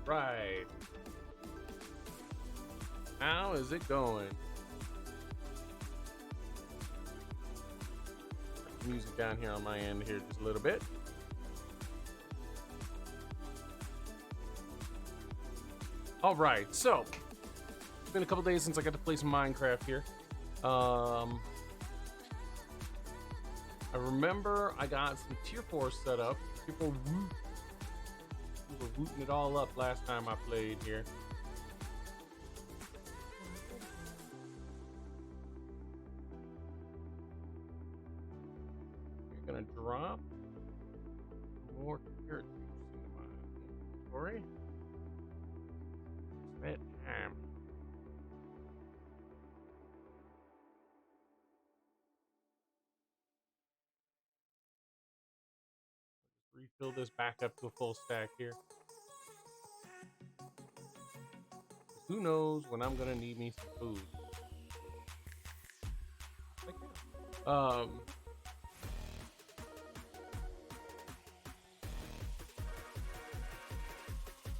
Right. How is it going? Music down here on my end here just a little bit. All right, so it's been a couple days since I got to play some Minecraft here. I remember I got some tier 4 set up. People were rooting it all up last time I played here. You're gonna drop more carrot juice into my inventory. That time. Refill this back up to a full stack here. Who knows when I'm gonna need me some food?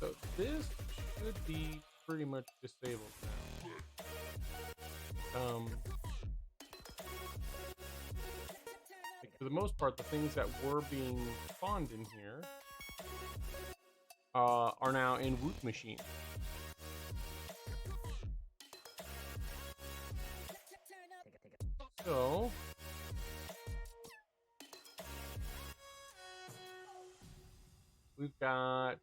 So this should be pretty much disabled now. For the most part, the things that were being spawned in here are now in Woot Machine. So we've got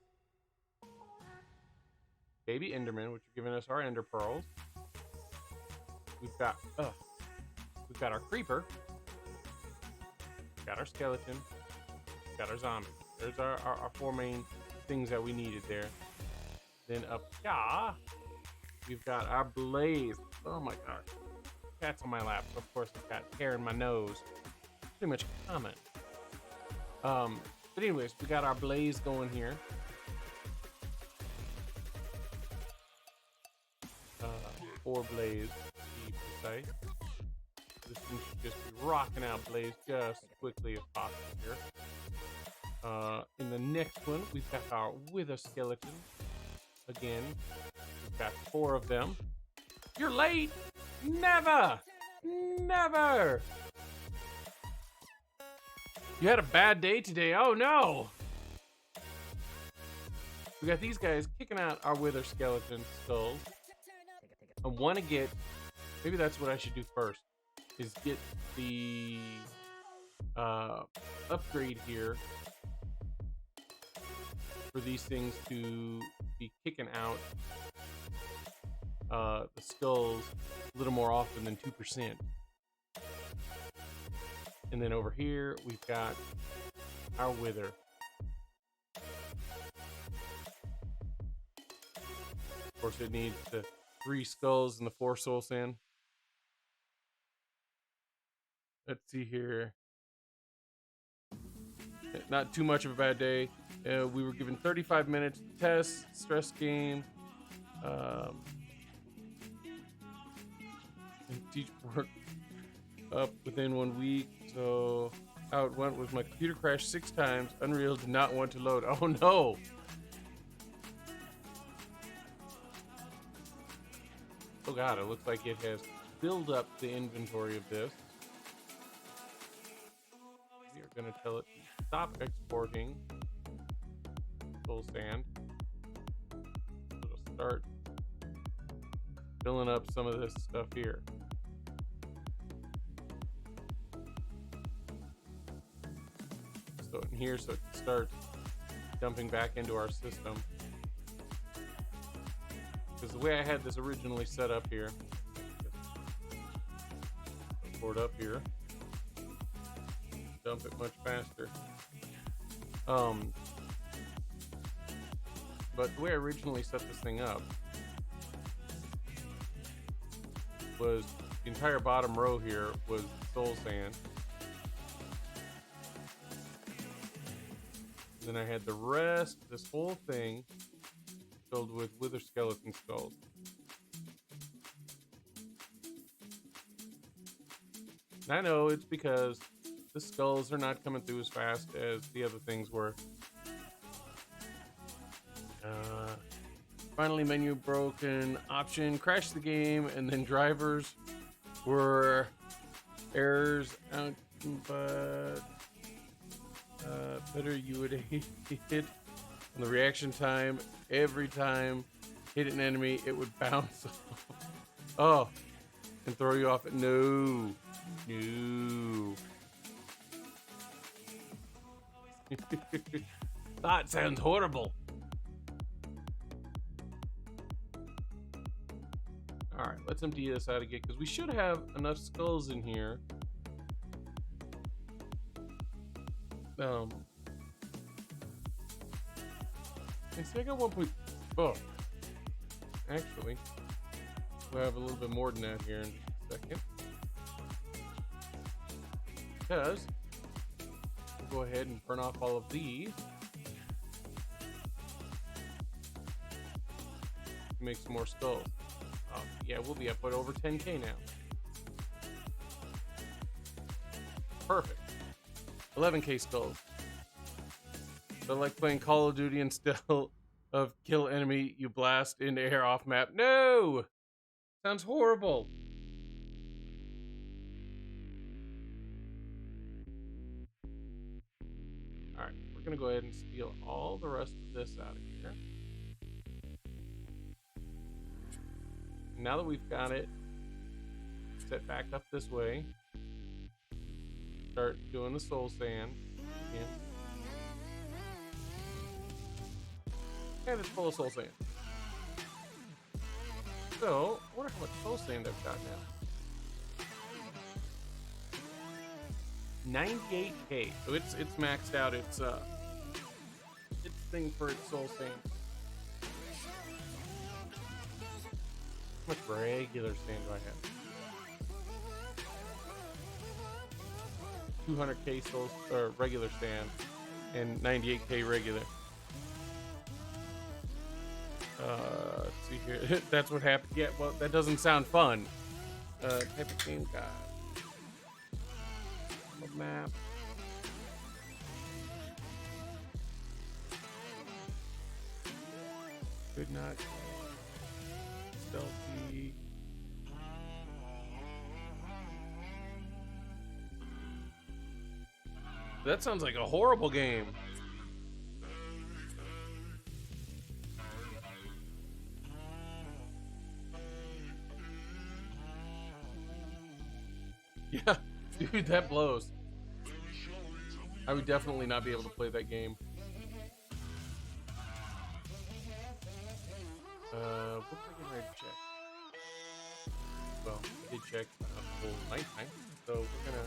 Baby Enderman, which are giving us our Ender Pearls. We've got our Creeper. We've got our Skeleton. We've got our Zombie. There's our four main things that we needed there. Then up here, we've got our Blaze. Oh my god. Cat's on my lap. Of course, I've got hair in my nose. Pretty much common. But anyways, we got our Blaze going here. 4 Blaze, to be precise. This thing should just be rocking out Blaze just as quickly as possible here. In the next one, we've got our Wither Skeleton. Again, we've got 4 of them. You're late! Never! Never! You had a bad day today. Oh no! We got these guys kicking out our Wither Skeleton skulls. I want to get, maybe that's what I should do first, is get the upgrade here for these things to be kicking out the skulls a little more often than 2%. And then over here, we've got our Wither. Of course, it needs the 3 skulls and the 4 soul sand. Let's see here. Not too much of a bad day. We were given 35 minutes to test, stress game, and teach work up within 1 week. So how it went was my computer crashed 6 times. Unreal did not want to load. Oh no. Oh god, it looks like it has filled up the inventory of this. We are going to tell it to stop exporting soul sand. It'll start filling up some of this stuff here. So in here, so it can start dumping back into our system. Because the way I had this originally set up here, port up here, dump it much faster. But the way I originally set this thing up was the entire bottom row here was soul sand. Then I had the rest, this whole thing, filled with Wither Skeleton skulls. And I know it's because the skulls are not coming through as fast as the other things were. Finally, menu broken option, crashed the game, and then drivers were errors out, but better you would hit on the reaction time. Every time hit an enemy, it would bounce off. Oh, and throw you off. No. That sounds horrible. All right, let's empty this out again because we should have enough skulls in here. I think I got 1. Oh, actually, we'll have a little bit more than that here in a second. Because we'll go ahead and burn off all of these. Make some more skulls. Oh, yeah, we'll be up at over 10K now. Perfect. 11K skulls. So like playing Call of Duty instead of kill enemy, you blast into air off map. No! Sounds horrible. Alright, we're gonna go ahead and steal all the rest of this out of here. Now that we've got it set back up this way, start doing the soul sand again. And it's full of soul sand. So, I wonder how much soul sand I've got now. 98K. So it's maxed out its thing for its soul sand. How much regular sand do I have? 200K soul or regular sand and 98K regular. Let's see here. That's what happened. Yeah, well, that doesn't sound fun. Type of game guide. Map. Could not. Stealthy. That sounds like a horrible game. Yeah, dude, that blows. I would definitely not be able to play that game. What was I getting ready to check? Well, I did check the whole nighttime, so we're gonna.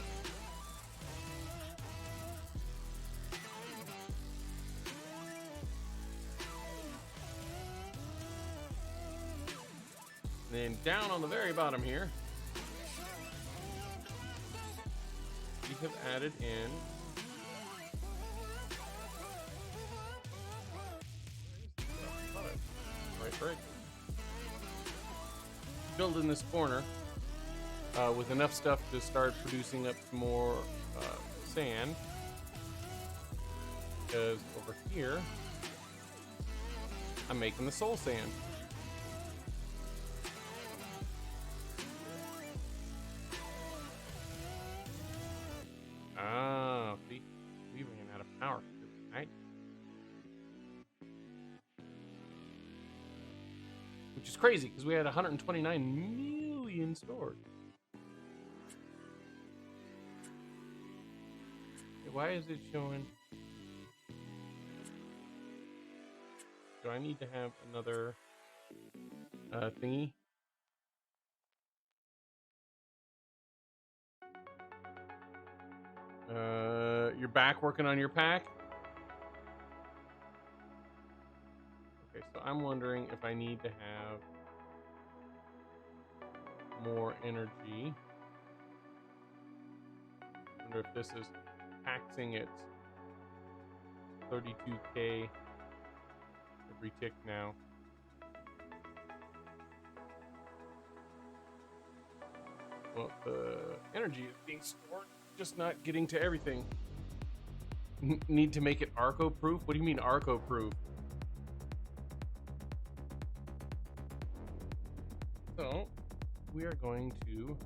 And then down on the very bottom here, we have added in right. Filled in this corner with enough stuff to start producing up some more sand. Because over here, I'm making the soul sand. Ah, see, we ran out of power tonight. Which is crazy because we had 129 million stored. Okay, why is it showing? Do I need to have another thingy? You're back working on your pack? Okay, so I'm wondering if I need to have more energy. I wonder if this is taxing its 32K every tick now. Well, the energy is being stored, just not getting to everything. Need to make it Arco proof? What do you mean Arco proof? we are going to do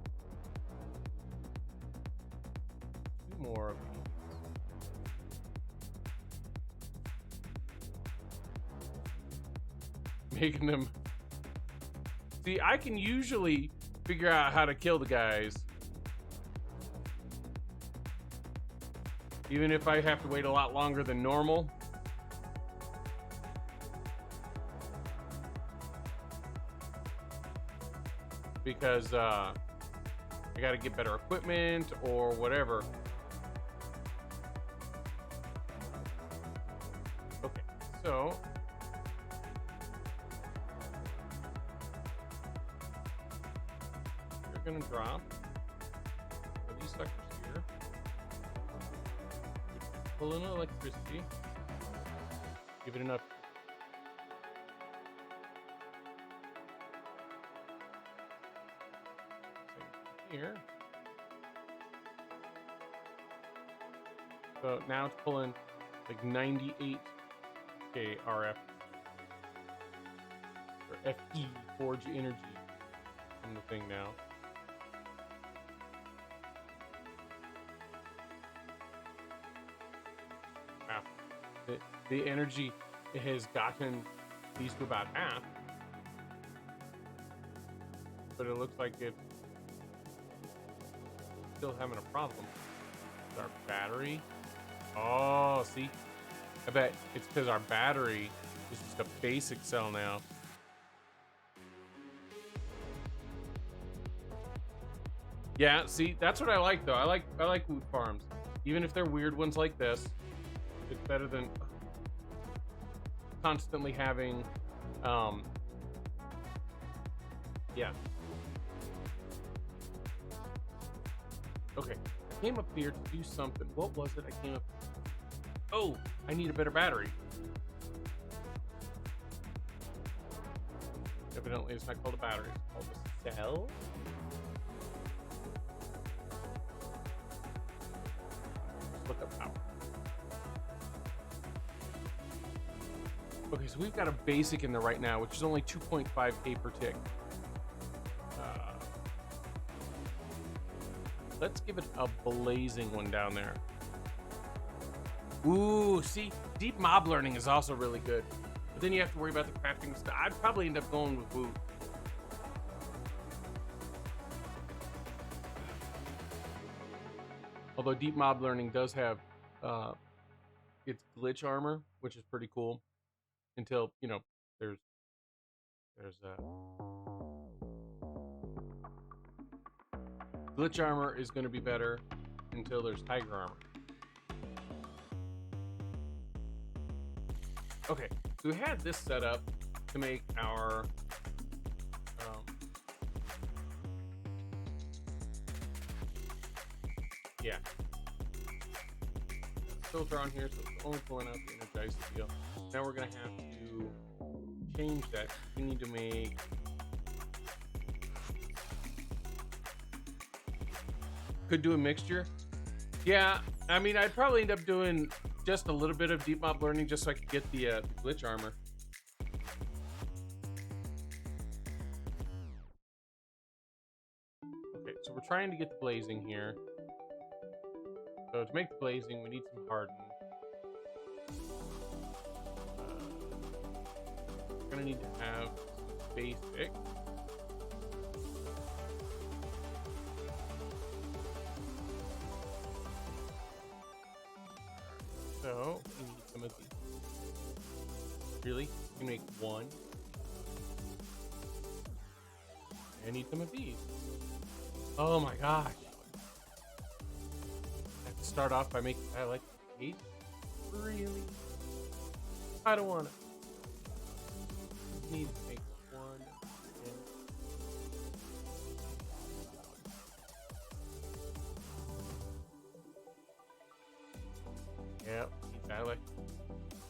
more of these. Making them... See, I can usually figure out how to kill the guys, even if I have to wait a lot longer than normal. Because I got to get better equipment or whatever. Okay, so you're gonna drop these suckers here. Pull in electricity. Give it enough. Here. So now it's pulling like 98k RF or FE Forge energy from the thing now. Wow. The energy has gotten these to about half, but it looks like it's still having a problem with our battery. Oh, see, I bet it's because our battery is just a basic cell now. Yeah, see, that's what I like though. I like food farms, even if they're weird ones like this. It's better than constantly having yeah. Okay, I came up here to do something. What was it? I came up... Oh, I need a better battery. Evidently, it's not called a battery. It's called a cell. Let's look up power. Okay, so we've got a basic in there right now, which is only 2.5K per tick. Let's give it a blazing one down there. Ooh, see, deep mob learning is also really good. But then you have to worry about the crafting stuff. I'd probably end up going with wood. Although deep mob learning does have its glitch armor, which is pretty cool. Until, you know, there's glitch armor is going to be better until there's tiger armor. Okay, so we had this set up to make our yeah, filter on here, so it's only pulling out the energized steel. Now we're gonna have to change that. We need to make could do a mixture. Yeah, I mean, I'd probably end up doing just a little bit of deep mob learning just so I could get the glitch armor. Okay, so we're trying to get the blazing here. So to make the blazing, we need some harden. We're gonna need to have some basic. So we need some of these. Really? You can make one. I need some of these. Oh my gosh. I have to start off by making I like 8. Really? I don't want it. I need to make one. Yep, I like.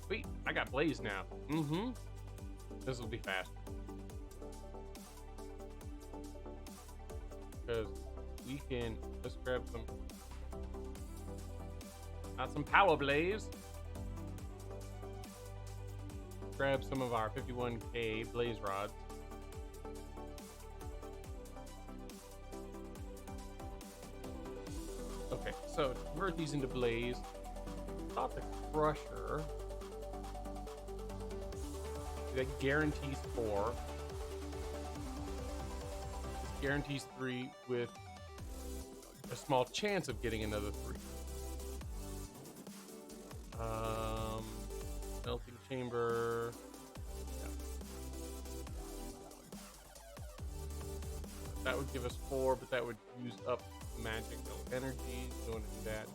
Wait, I got blaze now. Mm-hmm. This will be fast. Because we can, let's grab some, not some power blaze. Grab some of our 51K blaze rods. So to convert these into blaze, I thought the crusher that guarantees 4. This guarantees 3 with a small chance of getting another 3. Melting chamber. Yeah. That would give us 4, but that would use up magical energy. Don't want to do that.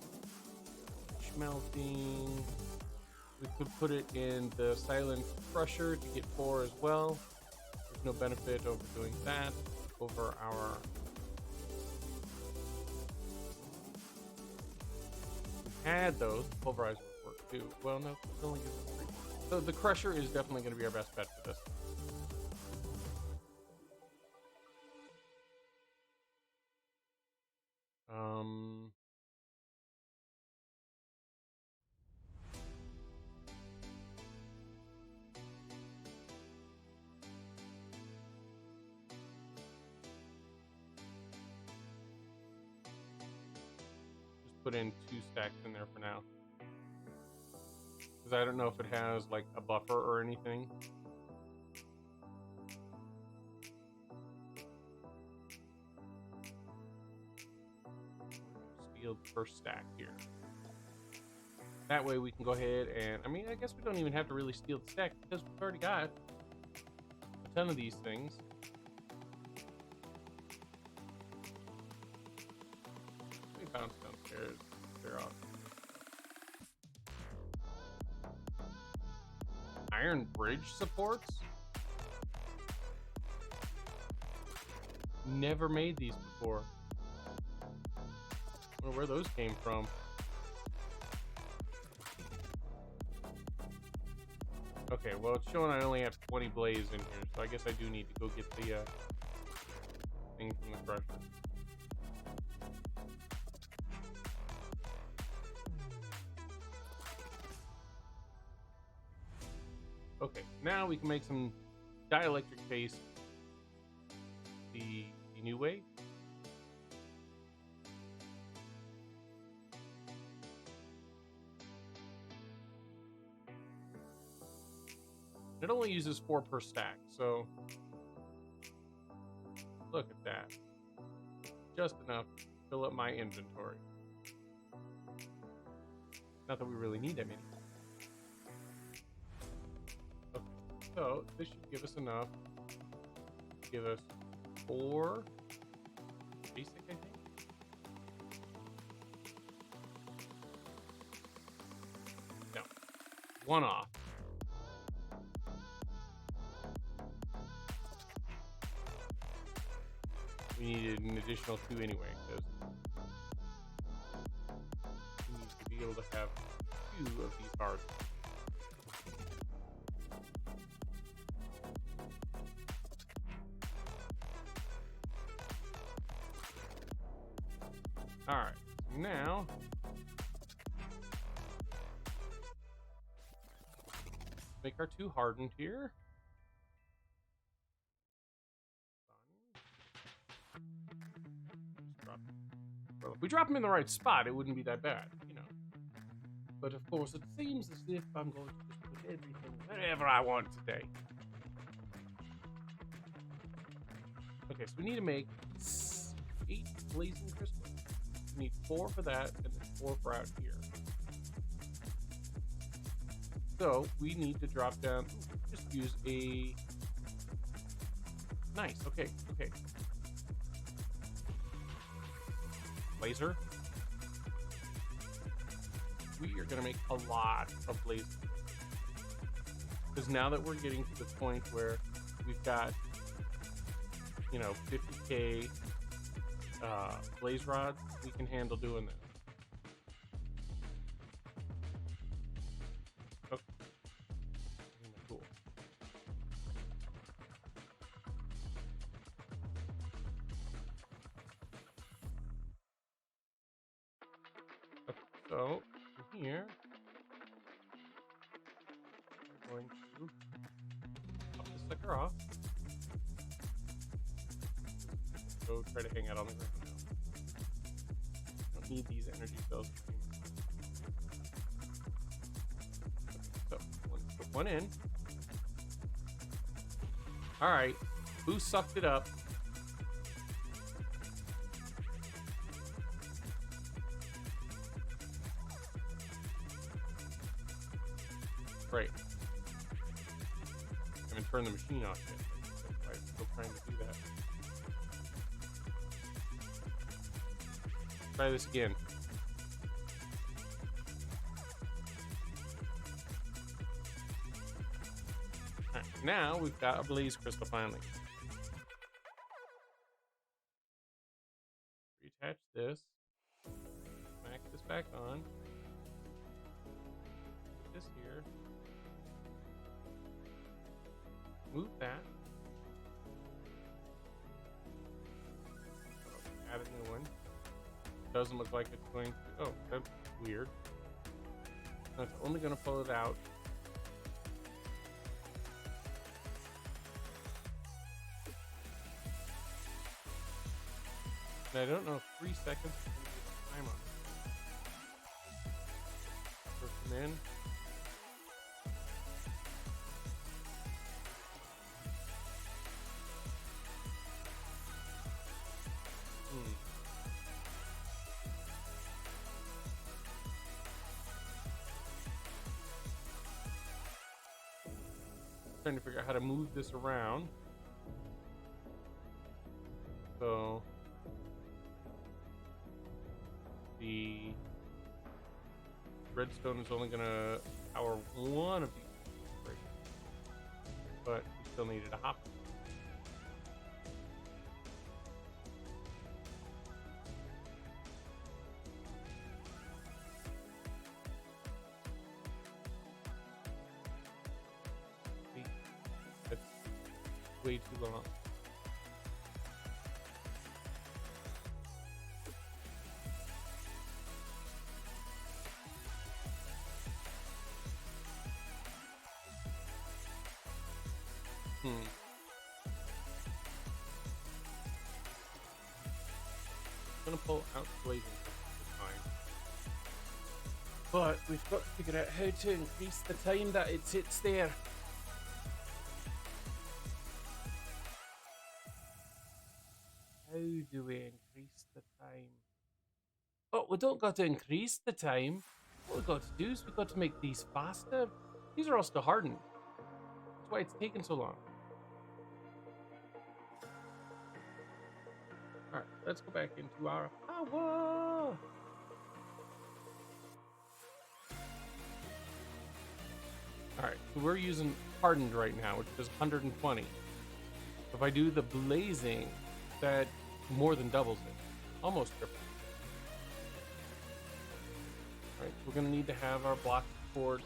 Smelting. We could put it in the silent crusher to get 4 as well. There's no benefit over doing that over our had those. Pulverize would work too. Well, no, it only gives us 3. So the crusher is definitely going to be our best bet for this. Just put in 2 stacks in there for now. Because I don't know if it has like a buffer or anything. Steal the first stack here. That way we can go ahead and, I mean, I guess we don't even have to really steal the stack because we've already got a ton of these things. Let me bounce downstairs. They're off. Iron bridge supports? Never made these before. I wonder where those came from. Okay, well, it's showing I only have 20 blaze in here, so I guess I do need to go get the thing from the crusher. Okay, now we can make some dielectric paste the new way. It only uses 4 per stack, so look at that. Just enough to fill up my inventory. Not that we really need that many. Okay, so this should give us enough. Give us 4 basic, I think. No, 1 off. We needed an additional 2 anyway, because we need to be able to have 2 of these hearts. Alright, now make our 2 hardened here. If we drop them in the right spot, it wouldn't be that bad, you know. But of course, it seems as if I'm going to just put everything wherever I want today. Okay, so we need to make 8 blazing crystals. We need 4 for that, and then 4 for out here. So we need to drop down. Just use a. Nice. Okay. Okay. Laser. We are going to make a lot of blaze, because now that we're getting to the point where we've got, you know, 50k blaze rods, we can handle doing this. Okay. Cool. Okay, so from here, we're going to pop the sucker off. Go try to hang out on the ground now. Don't need these energy cells. So let's put one in. All right, who sucked it up? Great. I haven't turned the machine off yet. I'm still trying to do that. Try this again. All right, now we've got a blaze crystal finally. Reattach this. Smack this back on. Put this here. Move that. Add a new one. Doesn't look like it's going to. Oh, that's weird. It's only going to pull it out. And I don't know if 3 seconds is going to be the time on it. Push them in. Trying to figure out how to move this around. So the redstone is only going to power one of these, but we still needed a hop. That's way too long. I'm gonna pull out blazing time, but we've got to figure out how to increase the time that it sits there. How do we increase the time? Oh, we don't got to increase the time. What we've got to do is we've got to make these faster. These are all still hardened. That's why it's taken so long. Alright, let's go back into our power. Alright, so we're using hardened right now, which is 120. If I do the blazing, that more than doubles it. Almost triple. Alright, we're going to need to have our block quartz.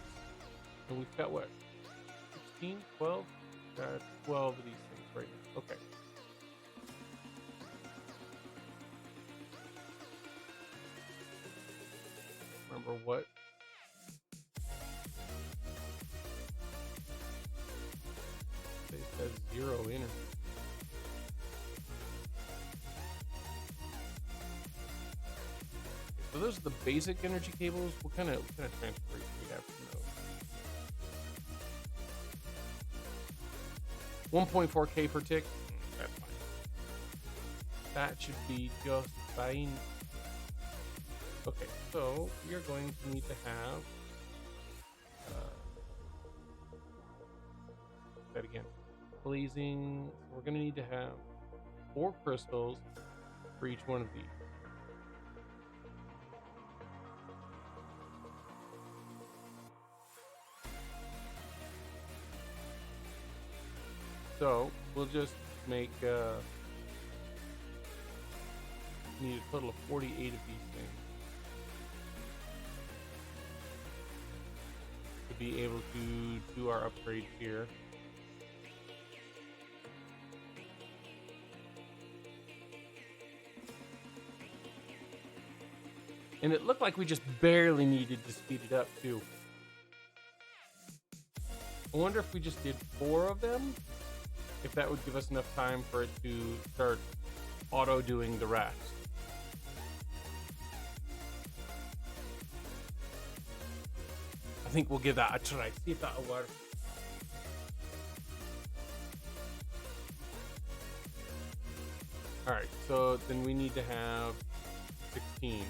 And we've got what? 16? 12? We've got 12 of these things right now. Okay. Remember what? It says 0 energy. So those are the basic energy cables. What kind of transfer rate do we have from those? 1.4K per tick. That's fine. That should be just fine. Okay, so we are going to need to have that again. Blazing. So we're going to need to have 4 crystals for each one of these. So we'll just make need a total of 48 of these things to be able to do our upgrade here. And it looked like we just barely needed to speed it up too. I wonder if we just did 4 of them, if that would give us enough time for it to start auto doing the rest. I think we'll give that a try. See if that'll work. All right, so then we need to have 16.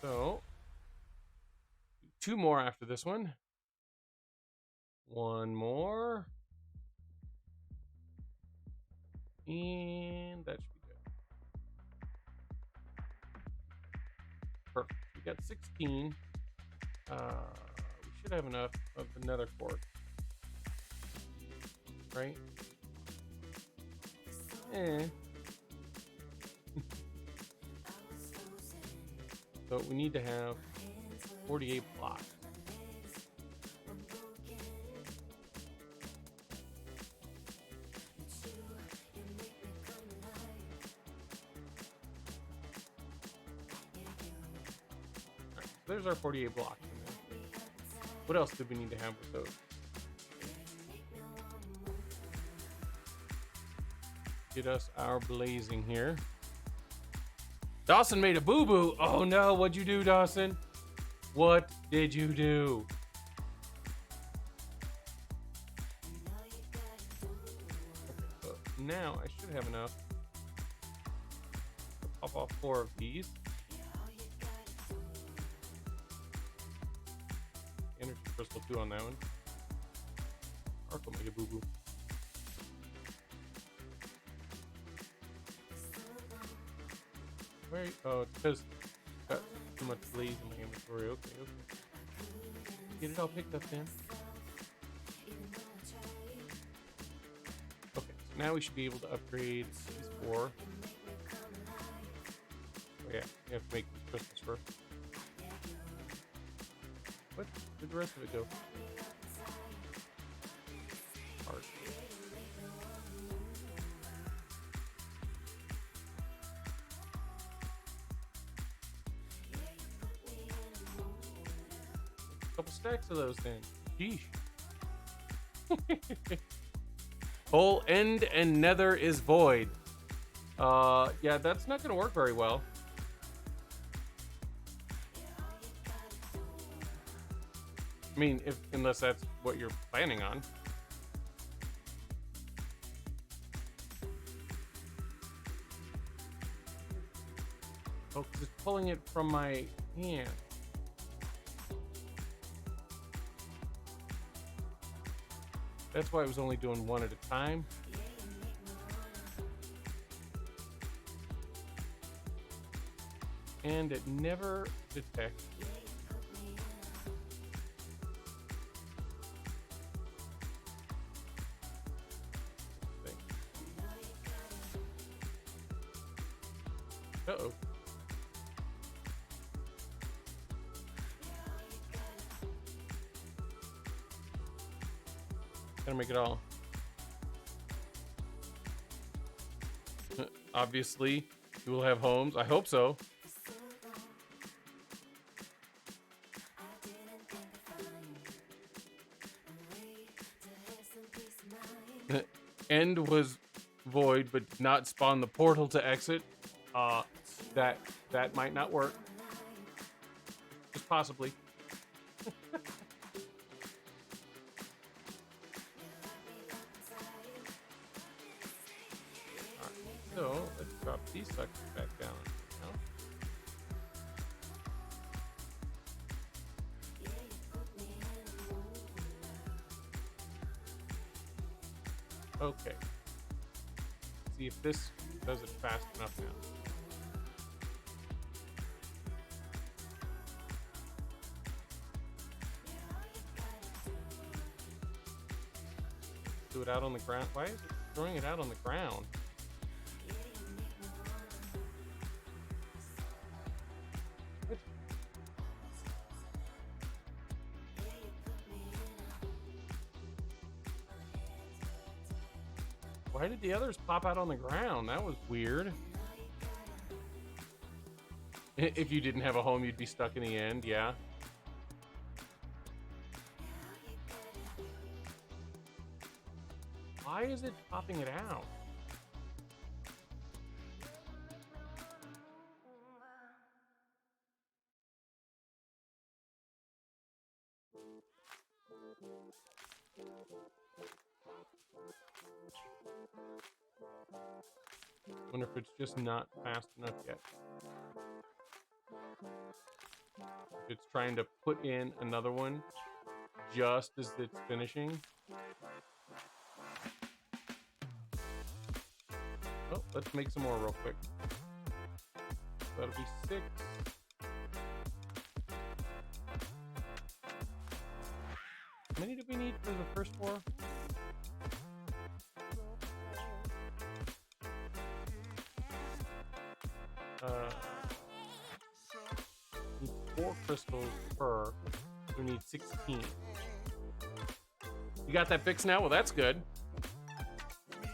So 2 more after this one. 1 more. And that should be good. Perfect. We got 16. We should have enough of the nether quartz. Right? So we need to have 48 blocks. Alright, so there's our 48 blocks in there. What else did we need to have with those? Get us our blazing here. Dawson made a boo-boo. Oh no, what'd you do, Dawson? What did you do? Okay, so now I should have enough to pop off 4 of these. Energy crystal 2 on that one. Arco made a boo-boo. Where? Oh, it's because I've got too much blaze in my inventory. Okay. Get it all picked up then. Okay, so now we should be able to upgrade these 4. Oh yeah, we have to make the crystals first. What? Where'd the rest of it go? Hard. Couple stacks of those then. Sheesh. Whole end and nether is void. Yeah, that's not gonna work very well. I mean, unless that's what you're planning on. Oh, 'cause it's pulling it from my hand. That's why I was only doing 1 at a time. And it never detects. Uh-oh. Gotta make it all. Obviously, you will have homes. I hope so. End was void, but did not spawn the portal to exit. That might not work. Just possibly. So let's drop these suckers back down now. Okay. See if this does it fast enough now. Do it out on the ground. Why is it throwing it out on the ground? Why did the others pop out on the ground? That was weird. If you didn't have a home, you'd be stuck in the end, yeah. Why is it popping it out? Wonder if it's just not fast enough yet. If it's trying to put in another one just as it's finishing. Oh, let's make some more real quick. That'll be 6. How many do we need for the first 4? Need 4 crystals per. We need 16. You got that fixed now? Well, that's good. Okay,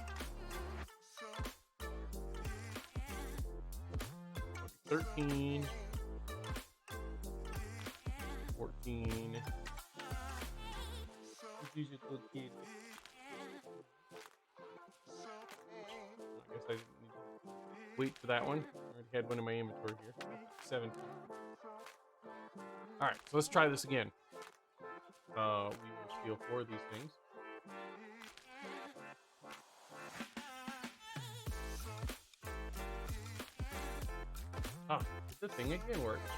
13. 14. Use it, little kid. I guess I didn't need to wait for that one. I already had one in my inventory here. 17. All right, so let's try this again. We will steal 4 of these things. Ah, the thing again works.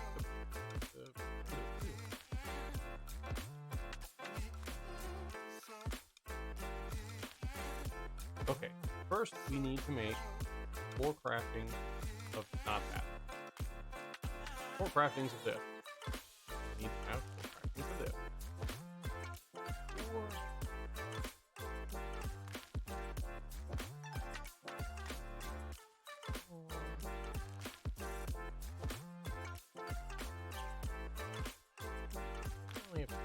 Okay, first we need to make 4 crafting of not that. 4 craftings of this. We need to have 4 craftings of this. 4. Only have 3.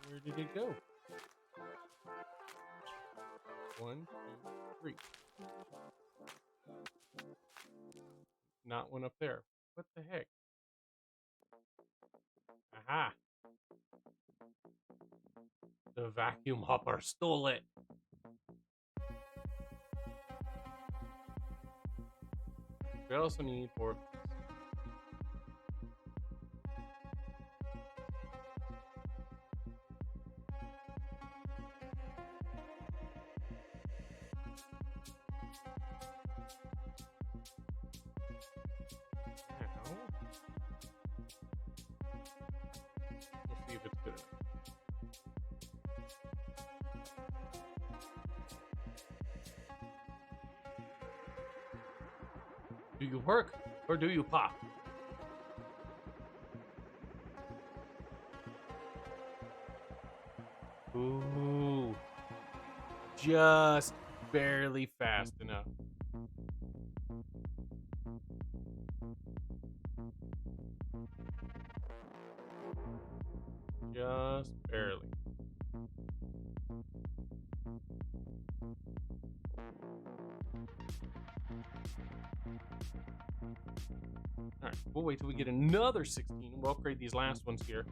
Where did it go? 1, 2, 3. Not one up there. What the heck? Aha! The vacuum hopper stole it. We also need 4. We'll see if it's good enough. Do you work or do you pop? Ooh. Just barely fast enough. Just barely. Alright, we'll wait till we get another 16. We'll upgrade these last ones here,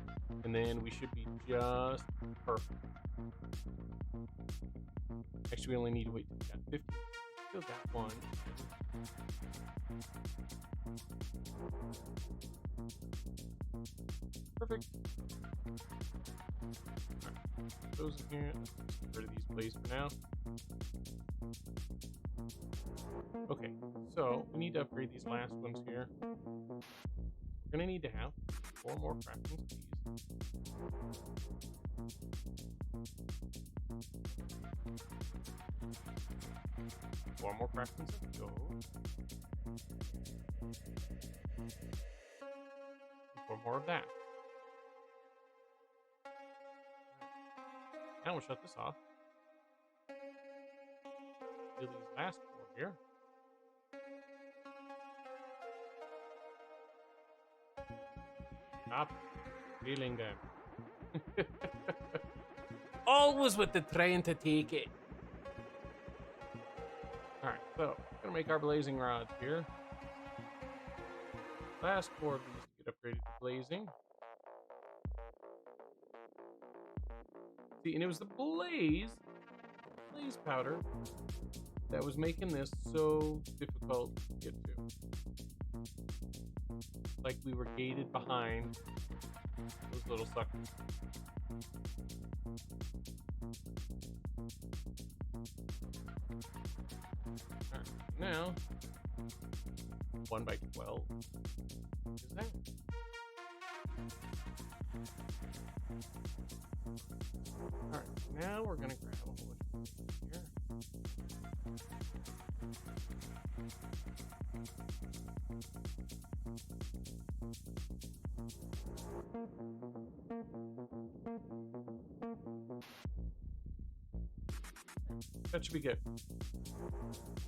and then we should be just perfect. Actually, we only need to wait till we got 50. Still got 1. Perfect. Alright, those in here. Let's get rid of these plays for now. Okay, so we need to upgrade these last ones here. We're gonna need to have 4 more crafting skis. 4 more crafting skis. Go. 4 more of that. Now we'll shut this off. Do these last 4 here. Stop stealing them. Always with the trying to take it. Alright, so we're gonna make our blazing rods here. Last 4 of these to get upgraded to blazing. See, and it was the blaze powder that was making this so difficult to get to. Like we were gated behind those little suckers. Alright, now 1 by 12 is that. Alright, now we're gonna grab a whole bunch of here. That should be good.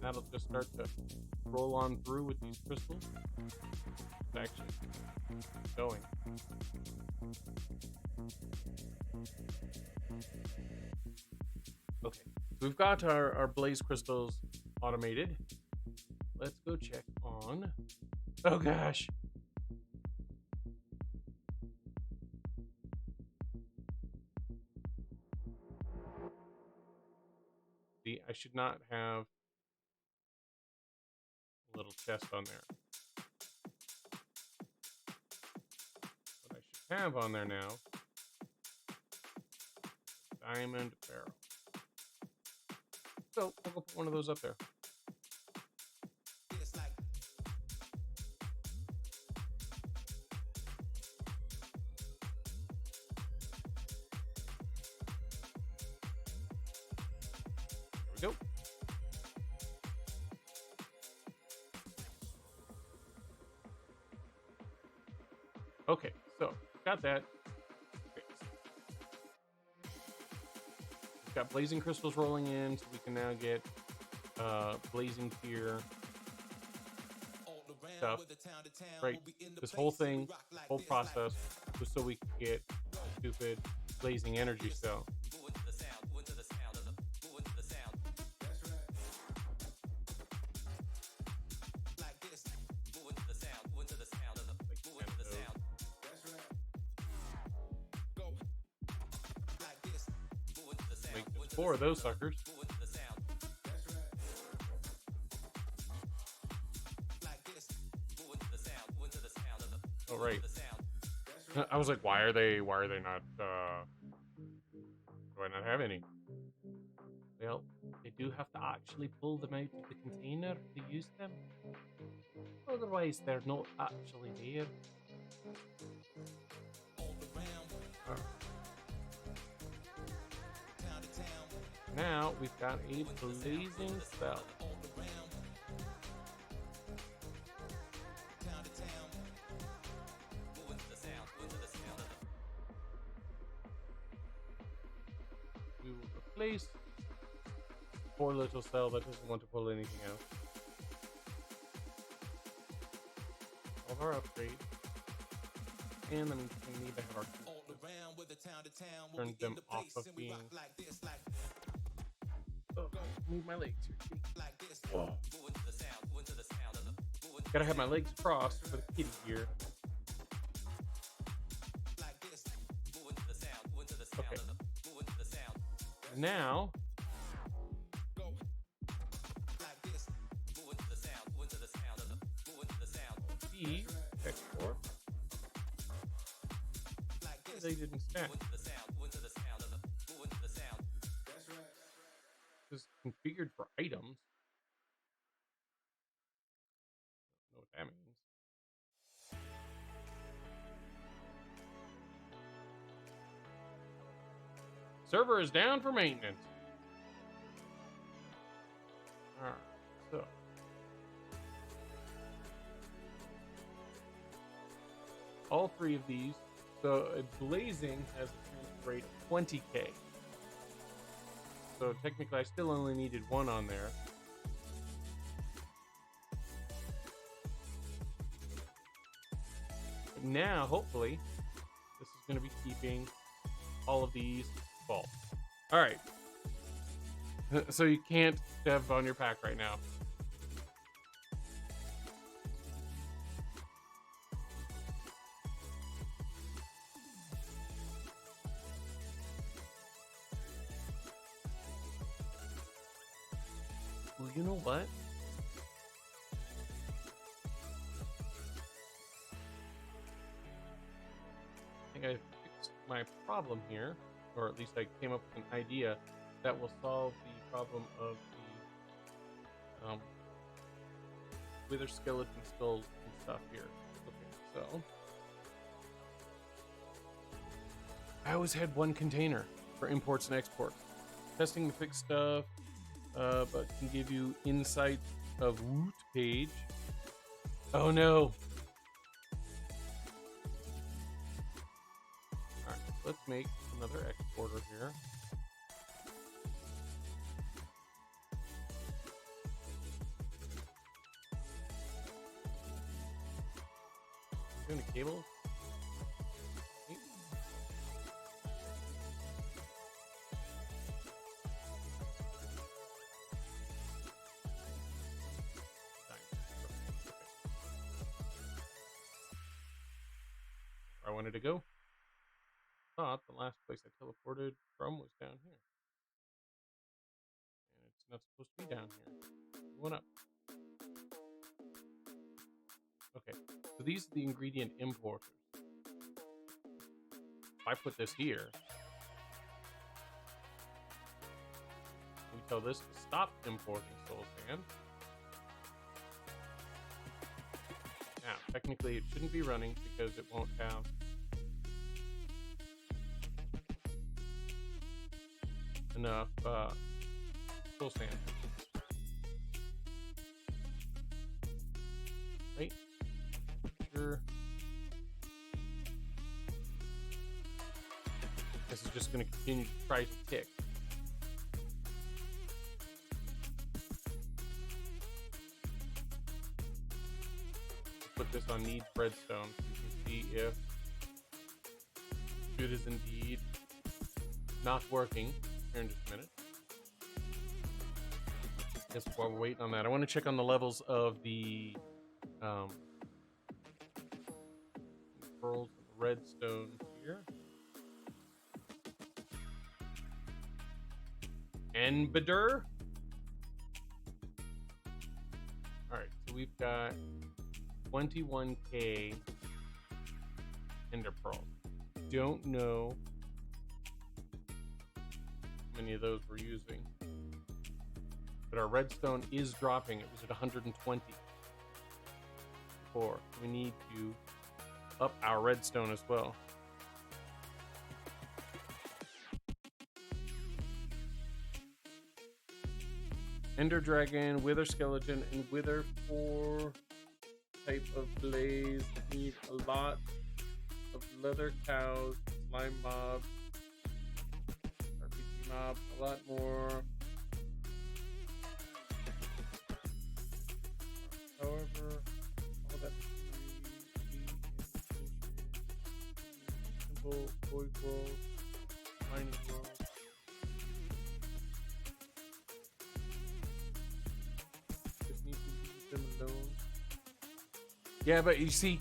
That'll just start to roll on through with these crystals. It's actually going. Okay, so we've got our blaze crystals automated. Let's go check on. Oh gosh. See, I should not have a little chest on there. What I should have on there now, diamond barrel. So I'll go put one of those up there. There we go. Okay, so got that. We've got blazing crystals rolling in, so we can now get blazing tier stuff. Right, this whole thing, whole process, was so we could get a stupid blazing energy cell. Make 4 of those suckers. Oh right. I was like, why are they not do I not have any? Well, they do have to actually pull them out of the container to use them. Otherwise they're not actually there. Now we've got a blazing cell. We will replace poor little cell that doesn't want to pull anything out. All of our upgrades. And then we need to have our turn them off of being. Oh, move my legs here. Whoa. Gotta have my legs crossed for the kitty here. Okay. Now. These export. They didn't stack. This is configured for items. I don't know what that means. Server is down for maintenance. Alright, so. All 3 of these. So blazing has a transfer rate of 20k. So technically I still only needed 1 on there. But now, hopefully, this is going to be keeping all of these full. Alright. So you can't dev on your pack right now. Ooh, you know what? I think I fixed my problem here, or at least I came up with an idea that will solve the problem of the wither skeleton skulls and stuff here. Okay, so I always had one container for imports and exports. Testing the fixed stuff, but can give you insight of Woot page. Oh no! Alright, let's make another exporter here. Doing a cable. I wanted to go. Thought the last place I teleported from was down here. And it's not supposed to be down here. One up. Okay, so these are the ingredient importers. If I put this here, we tell this to stop importing soul sand. Now, technically it shouldn't be running because it won't have enough soul sand. Right? Sure. This is just going to continue to try to tick. Put this on needs redstone so you can see if it is indeed not working here in just a minute. Guess while we're waiting on that, I want to check on the levels of the pearls and redstone here. Embeder. Alright, so we've got 21k ender pearls. Don't know how many of those we're using, but our redstone is dropping. It was at 120 before. We need to up our redstone as well. Ender dragon, wither skeleton, and wither 4 type of blaze. Need a lot of leather cows, slime mob, RPG mob, a lot more. However, all that simple void world, mining world. Yeah, but you see,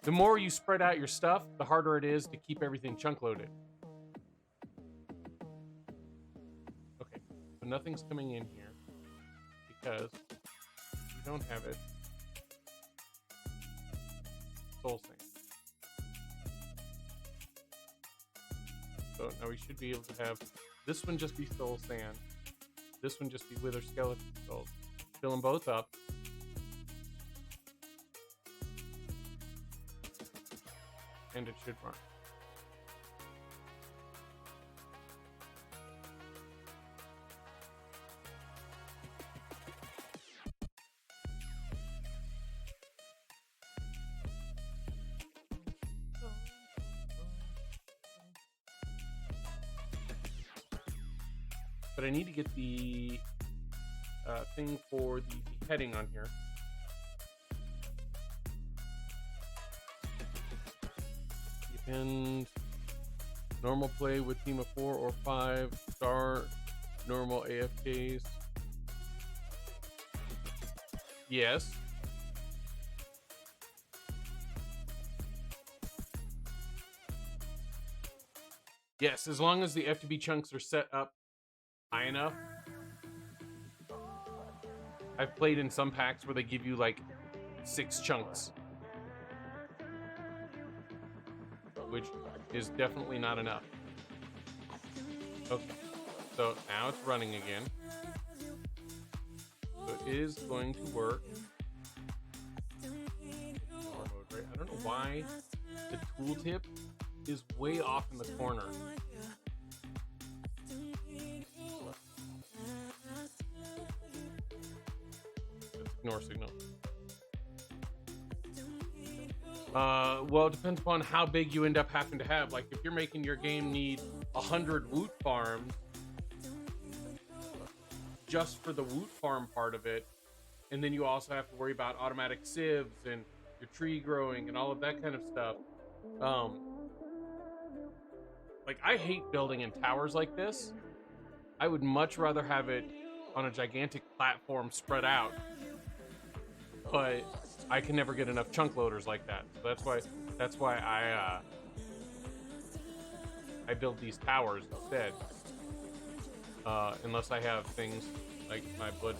the more you spread out your stuff, the harder it is to keep everything chunk loaded. Okay, so nothing's coming in here because we don't have it soul sand. So now we should be able to have this one just be soul sand, this one just be wither skeleton skulls. Fill them both up. And it should work. But I need to get the thing for the beheading on here. And normal play with team of 4 or 5, start normal AFKs. Yes. Yes, as long as the FTB chunks are set up high enough. I've played in some packs where they give you like 6 chunks, which is definitely not enough. Okay, so now it's running again. So it is going to work. Mode, right? I don't know why the tooltip is way off in the corner. Let's ignore signal. Well, it depends upon how big you end up having to have. Like, if you're making your game need 100 woot farms just for the woot farm part of it, and then you also have to worry about automatic sieves and your tree growing and all of that kind of stuff. Like, I hate building in towers like this. I would much rather have it on a gigantic platform spread out, but I can never get enough chunk loaders like that. So that's why I build these towers instead. Unless I have things like my blood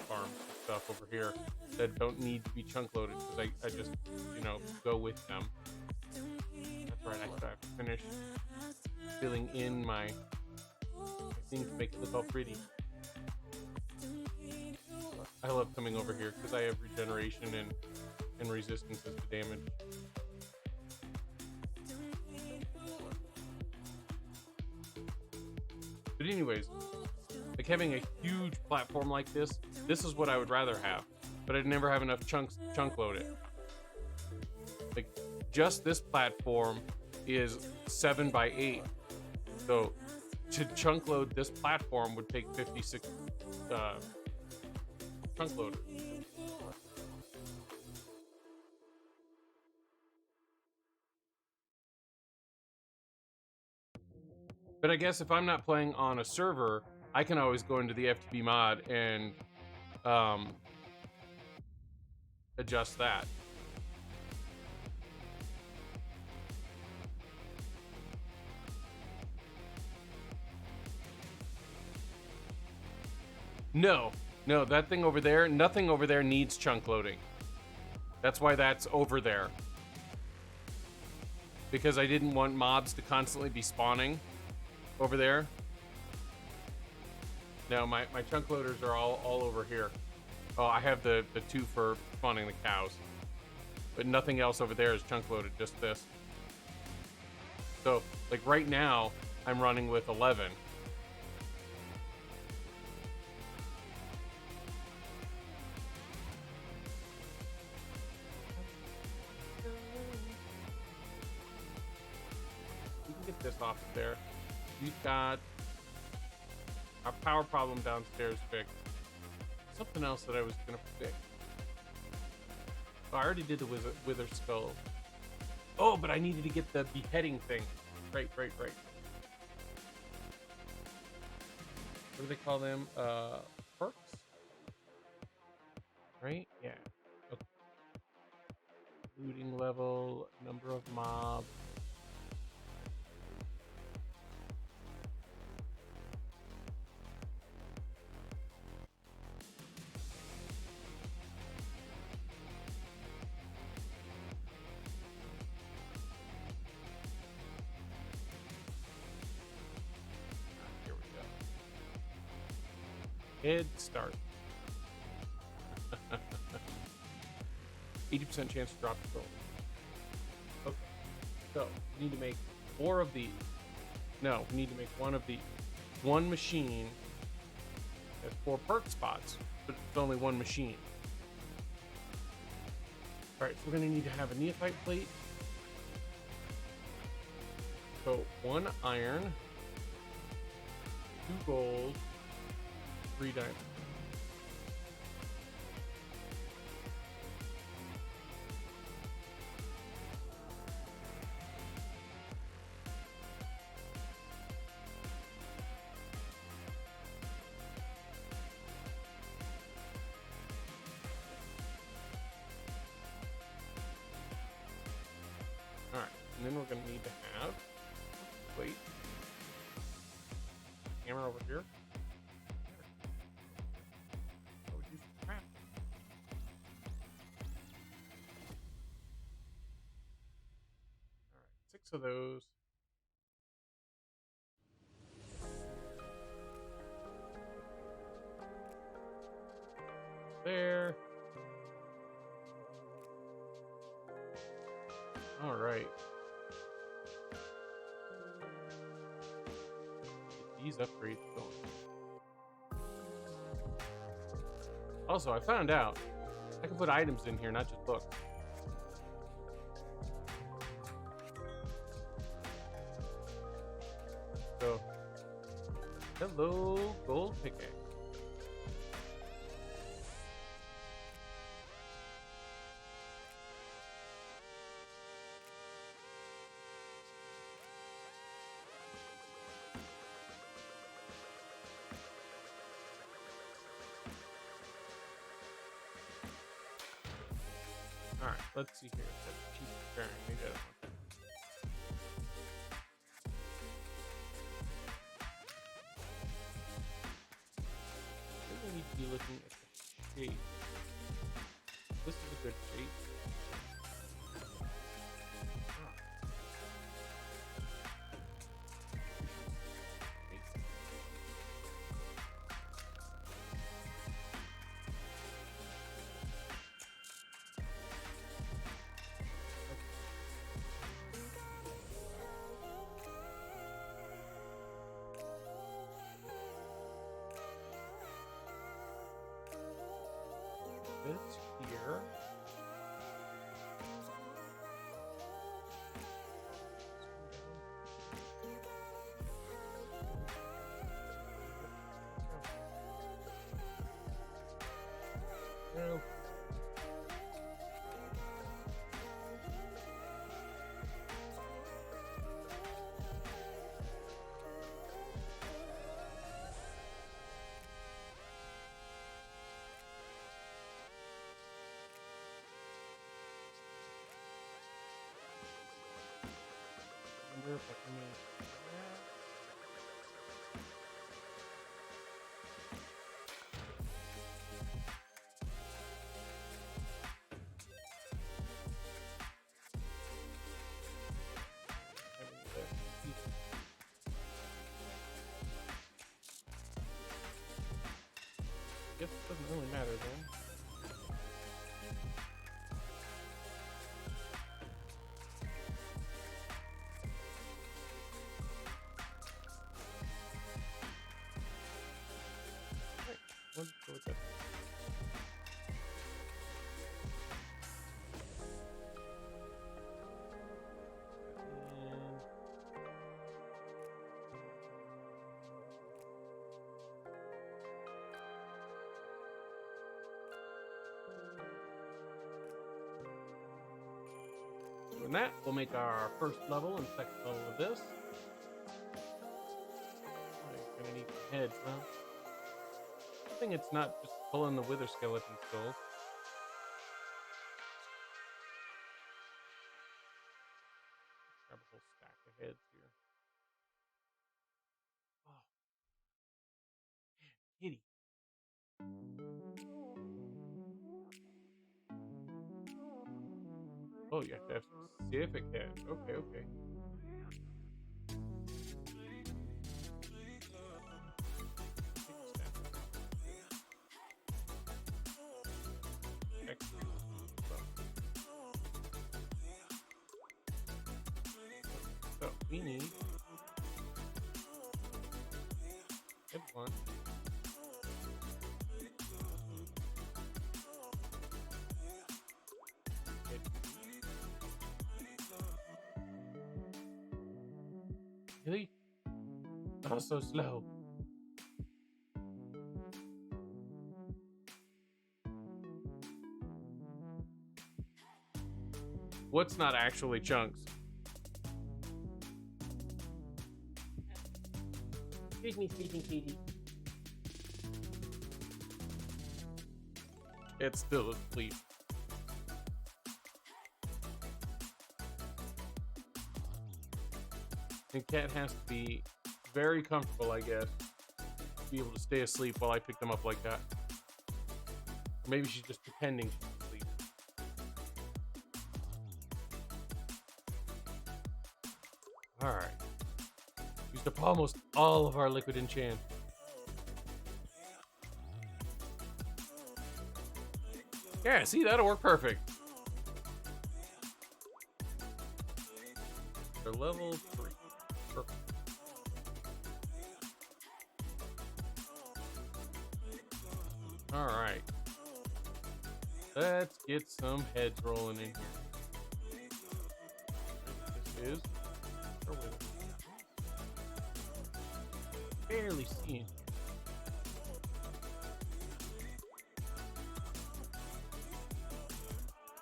farm stuff over here that don't need to be chunk loaded, because I just, you know, go with them. That's right, I still have to finish filling in my thing to make it look all pretty. I love coming over here because I have regeneration and resistances to damage. But anyways, like having a huge platform like this is what I would rather have. But I'd never have enough chunk load it. Like, just this platform is 7 by 8. So to chunk load this platform would take 56 chunk loaders. But I guess if I'm not playing on a server, I can always go into the FTB mod and adjust that. No, that thing over there, nothing over there needs chunk loading. That's why that's over there. Because I didn't want mobs to constantly be spawning over there. No, my chunk loaders are all over here. Oh, I have the 2 for spawning the cows. But nothing else over there is chunk loaded, just this. So, like right now, I'm running with 11. We can get this off of there. We've got our power problem downstairs fixed. Something else that I was gonna fix. Oh, I already did the wither skull. Oh, but I needed to get the beheading thing. Right. What do they call them? Perks? Right? Yeah. Okay. Looting level, number of mobs. Head start. 80% chance to drop the gold. Okay. So we need to make 4 of these. No, we need to make 1 of these. One machine has 4 perk spots, but it's only 1 machine. Alright, so we're gonna need to have a neophyte plate. So 1 iron, 2 gold, 3 diamonds. Alright, and then we're gonna need to have plate. Hammer over here. I would use scrap. of those. There. All right. Get these upgrades going. Also, I found out I can put items in here, not just books. So, hello, gold pickaxe. All right, let's see here. That's cheap repairing. Maybe I don't want that. I think we need to be looking at the shape. This is a good shape. This here. Well, I wonder if I can make that. Guess it doesn't really matter then. Alright, let's go with that. And that will make our first level and second level of this. I'm gonna need some heads, huh? I think it's not just pulling the wither skeleton skulls. Grab a whole stack of heads here. Oh, kitty. Oh, you have to have specific heads. Okay, okay. Excellent. So we need head one. Head two. Really? Oh, so slow. What's not actually chunks? Excuse me, sleeping kitty. It's still asleep. And cat has to be very comfortable, I guess, to be able to stay asleep while I pick them up like that. Or maybe she's just pretending she's asleep. Alright. Used up almost all of our liquid enchant. Yeah, see, that'll work perfect. For level 3. Perfect. Alright. Let's get some heads rolling in here. This is. Barely seeing.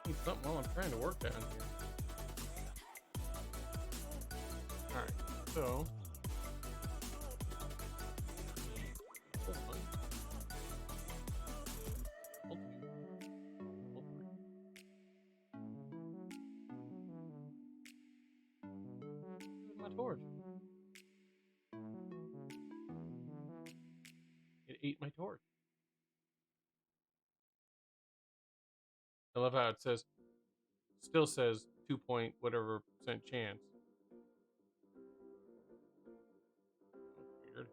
Need something while I'm trying to work down here. Alright, so. Hold on. Hold two. Hold three. Where's my torch? It ate my torch. I love how it says, still says 2 point whatever percent chance. That's weird.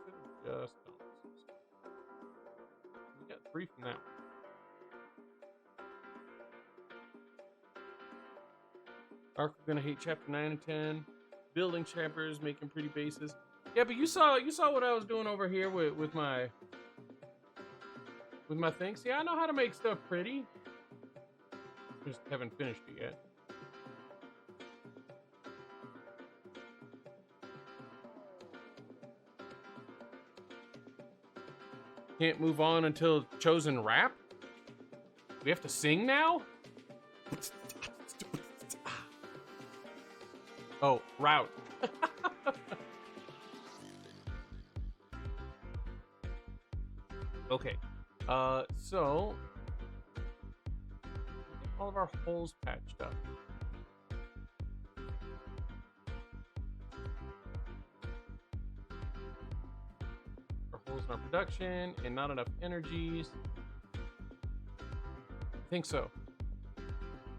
Should have just done this. We got 3 from that one. Ark, we're gonna hate chapter 9 and 10. Building trappers, making pretty bases. Yeah, but you saw what I was doing over here with my thing. See, I know how to make stuff pretty. Just haven't finished it yet. Can't move on until chosen rap. We have to sing now? Oh, route. Okay. So all of our holes patched up. Our holes in our production and not enough energies. I think so.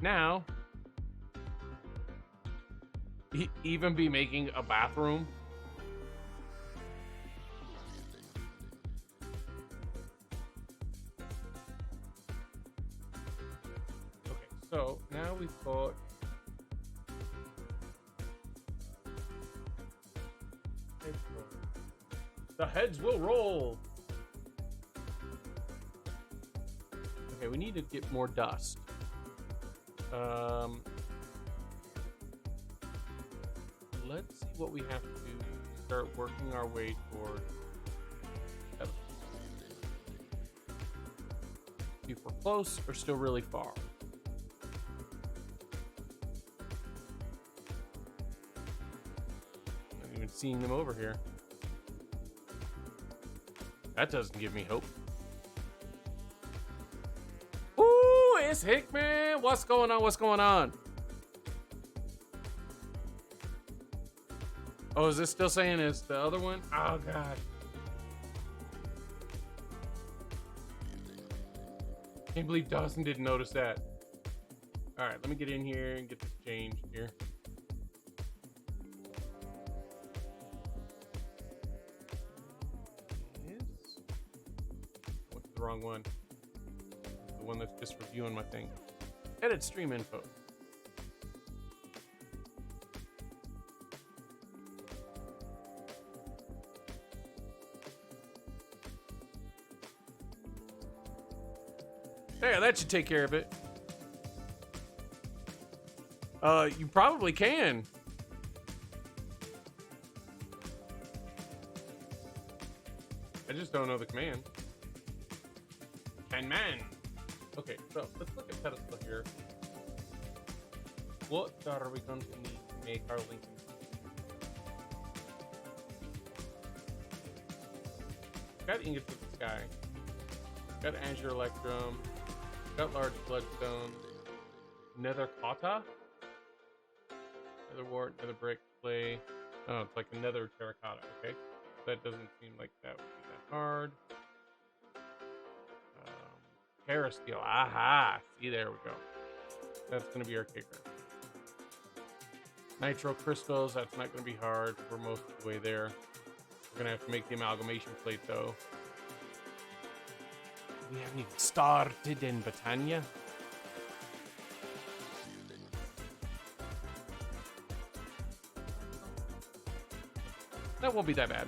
Now, even be making a bathroom. Okay, so now we've got heads roll. The heads will roll. Okay, we need to get more dust. Let's see what we have to do to start working our way toward heaven. See if we're close or still really far. I'm not even seeing them over here. That doesn't give me hope. Ooh, it's Hickman. What's going on? What's going on? Oh, is this still saying it's the other one? Oh, God. Can't believe Dawson didn't notice that. All right, let me get in here and get this changed here. What's the wrong one? The one that's just reviewing my thing. Edit stream info. Yeah, that should take care of it. You probably can. I just don't know the command. Can man. Okay, so let's look at pedestal here. What are we going to need to make our Lincoln? Got ingots of the sky. Got Azure Electrum. Got large bloodstone. Nether Kata. Nether wart, nether brick, clay. Oh, it's like a nether terracotta, okay. That doesn't seem like that would be that hard. Parasteel. Aha! See, there we go. That's going to be our kicker. Nitro crystals. That's not going to be hard. We're most of the way there. We're going to have to make the amalgamation plate, though. We haven't even started in Botania. That won't be that bad.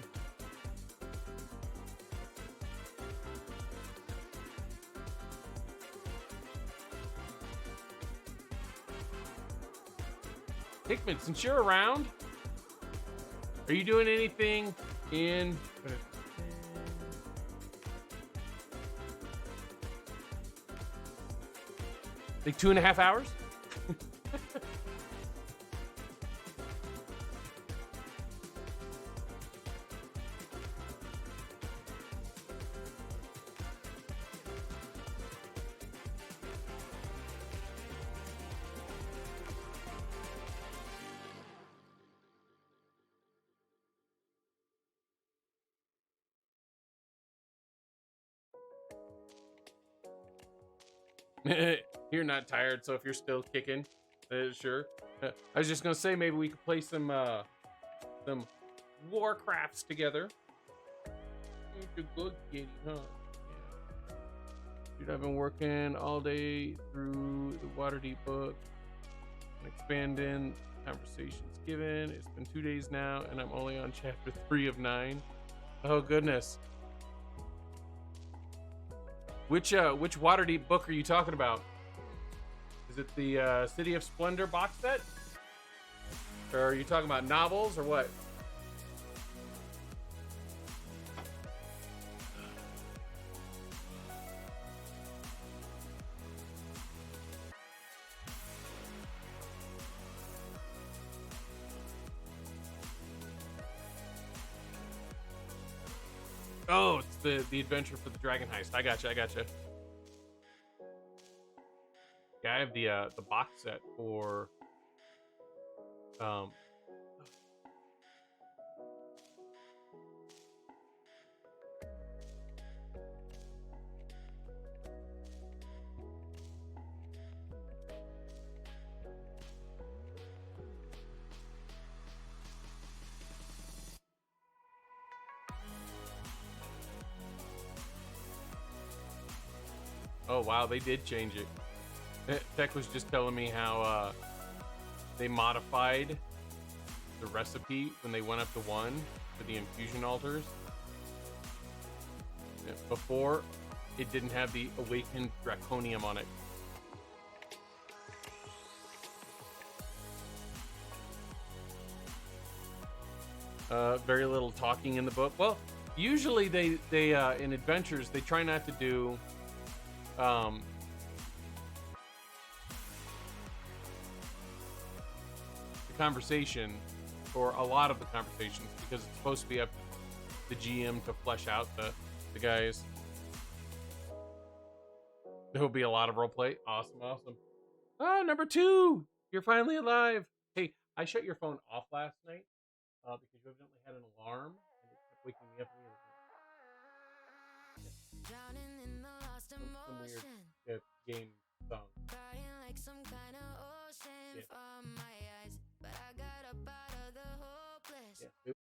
Hickman, since you're around, are you doing anything in... like 2.5 hours? You're not tired, so if you're still kicking, sure. I was just gonna say maybe we could play some Warcrafts together. You're a good kitty, huh? Yeah. Dude, I've been working all day through the Waterdeep book and expanding conversations given. It's been 2 days now, and I'm only on chapter 3 of 9. Oh goodness. Which Waterdeep book are you talking about? Is it the City of Splendor box set? Or are you talking about novels or what? Oh, it's the adventure for the dragon heist. I gotcha. Yeah, I have the box set for oh wow, they did change it. Tech was just telling me how they modified the recipe when they went up to 1 for the infusion altars. Before, it didn't have the awakened draconium on it. Very little talking in the book. Well, usually they in adventures they try not to do the conversation, or a lot of the conversations, because it's supposed to be up to the GM to flesh out the guys. There will be a lot of roleplay. Awesome. Oh, number 2! You're finally alive. Hey, I shut your phone off last night because you evidently had an alarm and it kept waking me up in the other room. Drowning in the lost emotion. Some weird game song. Crying like some kind of ocean from my eyes, but I got up out of the hopeless. Yeah.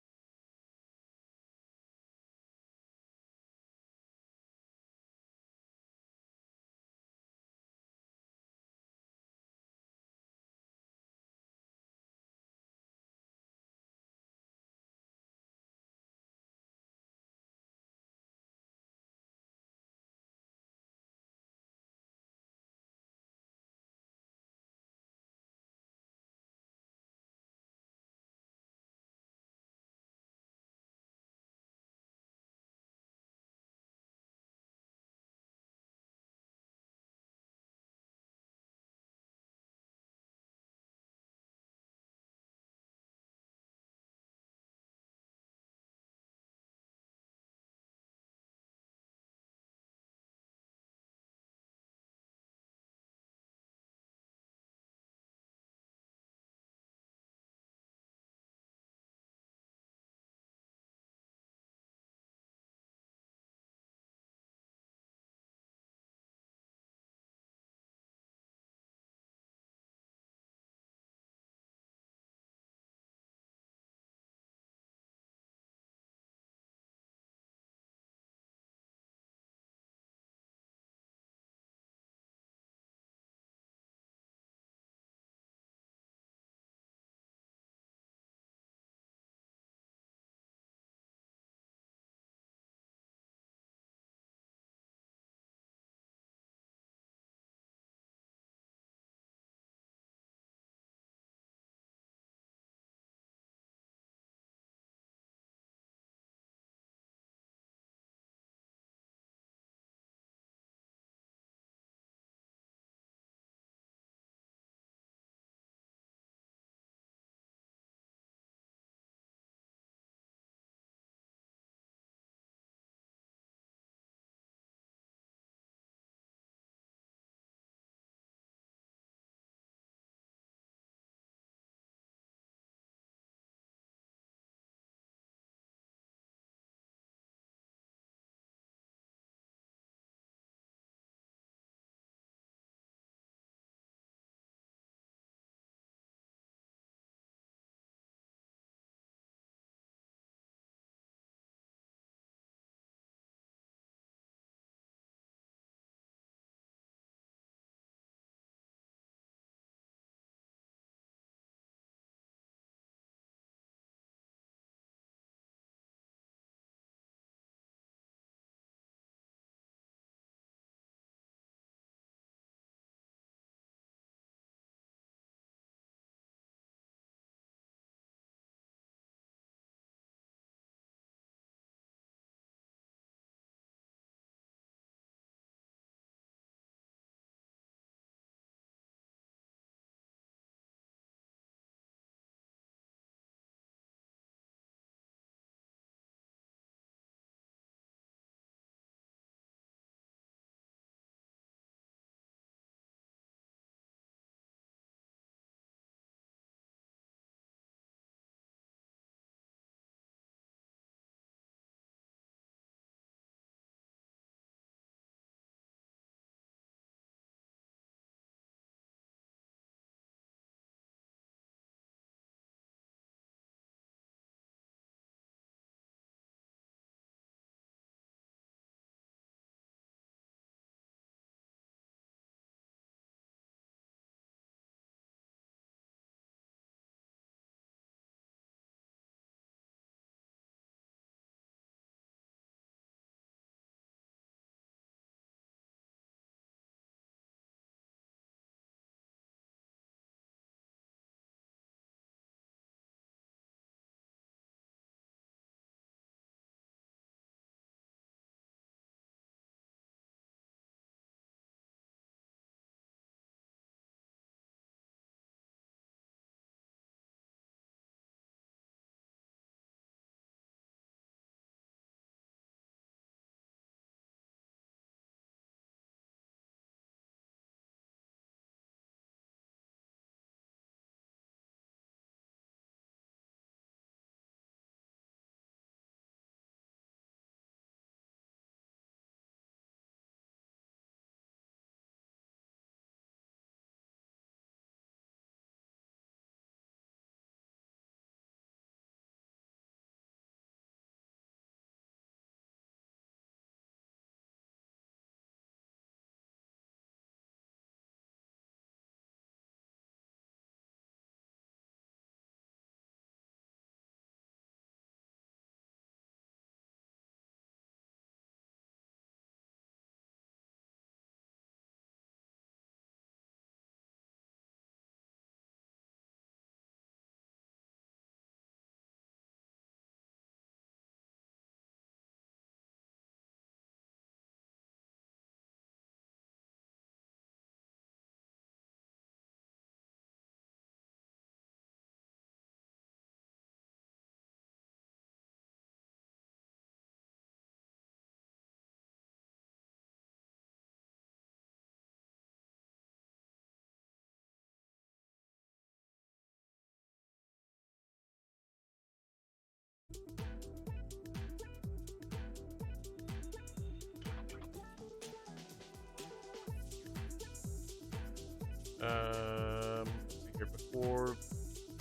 Here before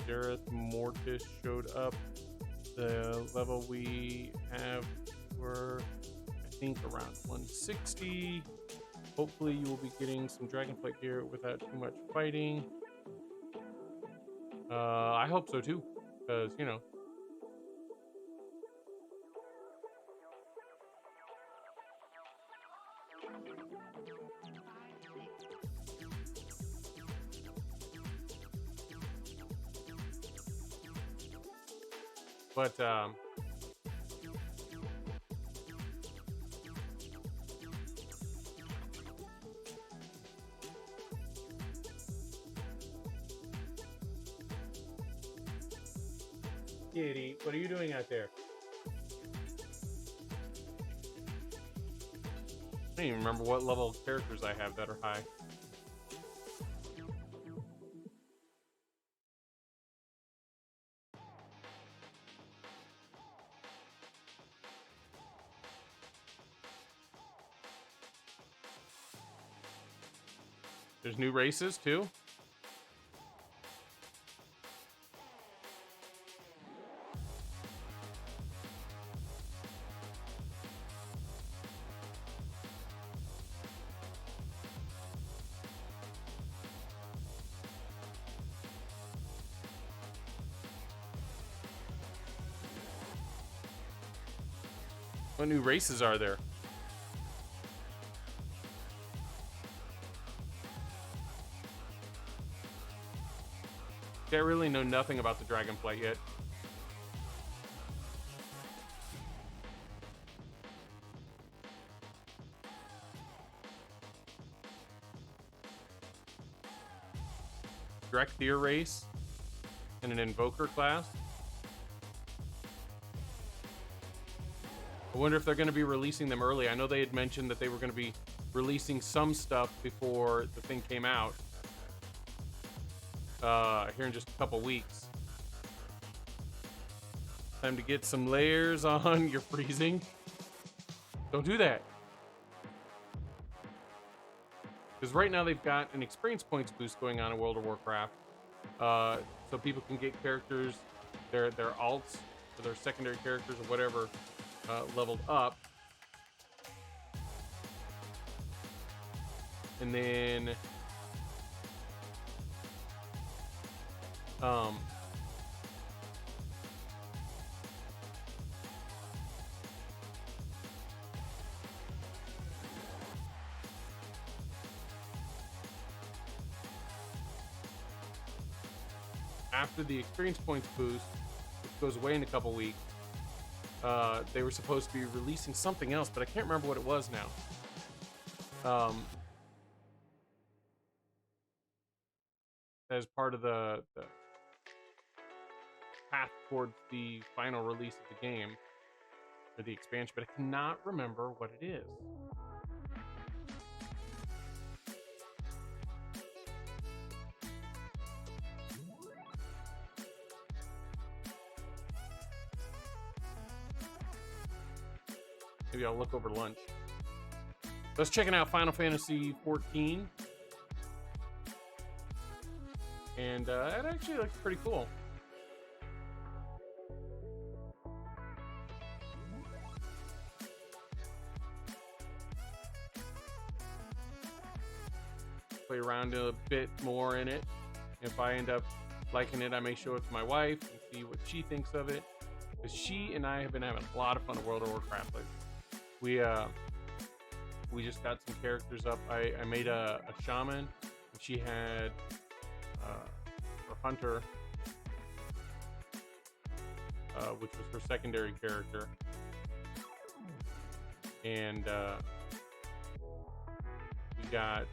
Gareth Mortis showed up, the level we have were, I think, around 160. Hopefully you will be getting some Dragonflight gear without too much fighting. I hope so too, because, you know. But, Kitty, what are you doing out there? I don't even remember what level of characters I have that are high. There's new races too. What new races are there? I really know nothing about the Dragonflight yet. Drekthir race and an Invoker class. I wonder if they're going to be releasing them early. I know they had mentioned that they were going to be releasing some stuff before the thing came out. Here in just a couple weeks. Time to get some layers on. You're freezing. Don't do that. Because right now they've got an experience points boost going on in World of Warcraft. So people can get characters, their alts, or their secondary characters or whatever, leveled up. And then after the experience points boost, which goes away in a couple weeks, they were supposed to be releasing something else, but I can't remember what it was now. As part of the path towards the final release of the game, or the expansion, but I cannot remember what it is. Maybe I'll look over lunch. Let's checking out Final Fantasy 14. And it actually looks pretty cool. Play around a bit more in it. If I end up liking it, I may show it to my wife and see what she thinks of it. Because she and I have been having a lot of fun at World of Warcraft lately. We just got some characters up. I made a shaman, and she had her hunter, which was her secondary character, and we got.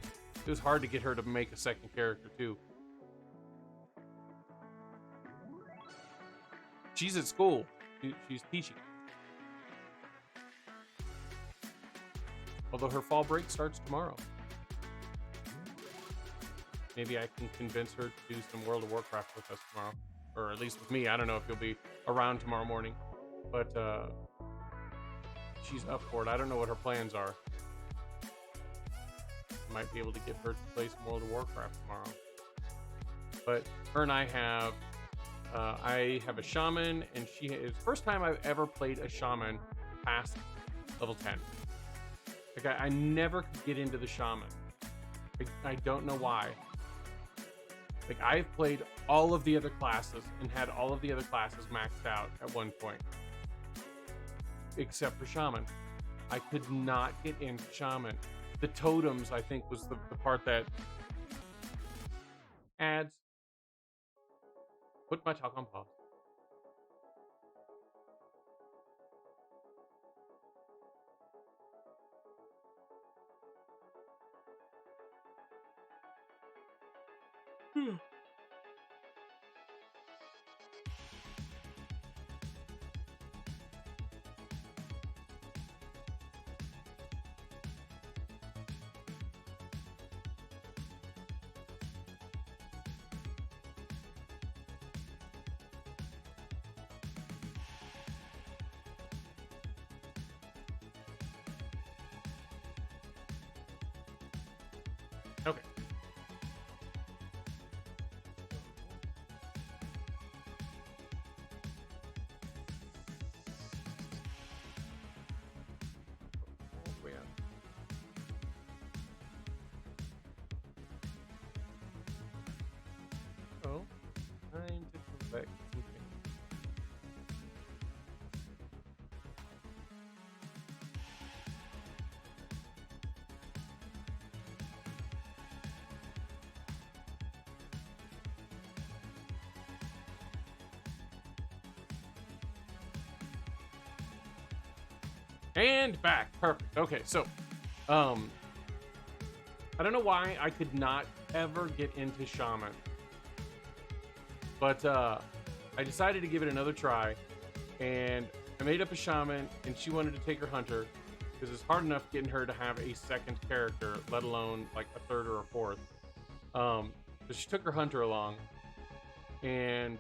It was hard to get her to make a second character too. She's at school. She's teaching. Although her fall break starts tomorrow. Maybe I can convince her to do some World of Warcraft with us tomorrow. Or at least with me. I don't know if you'll be around tomorrow morning. But she's up for it. I don't know what her plans are. Might be able to get her to play some World of Warcraft tomorrow. But her and I have a shaman, and she is first time I've ever played a shaman past level 10. Like I never could get into the shaman. I don't know why. Like I've played all of the other classes and had all of the other classes maxed out at one point, except for shaman. I could not get into shaman. The totems, I think, was the part that adds. Put my talk on pause. Okay. Oh, yeah. Oh, trying to collect something. And back. Perfect. Okay, so I don't know why I could not ever get into shaman. But I decided to give it another try, and I made up a shaman, and she wanted to take her hunter because it's hard enough getting her to have a second character, let alone like a third or a fourth. So she took her hunter along, and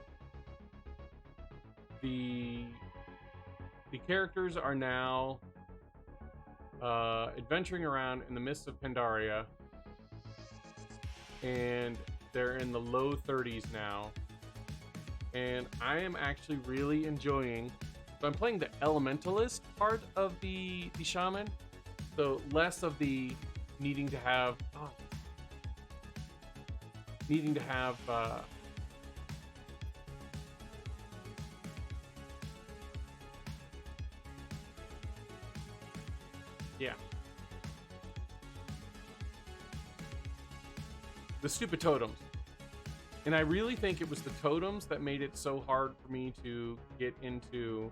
the characters are now adventuring around in the mists of Pandaria, and they're in the low 30s now. And I am actually really enjoying. So I'm playing the elementalist part of the shaman, so less of the needing to have yeah, the stupid totems. And I really think it was the totems that made it so hard for me to get into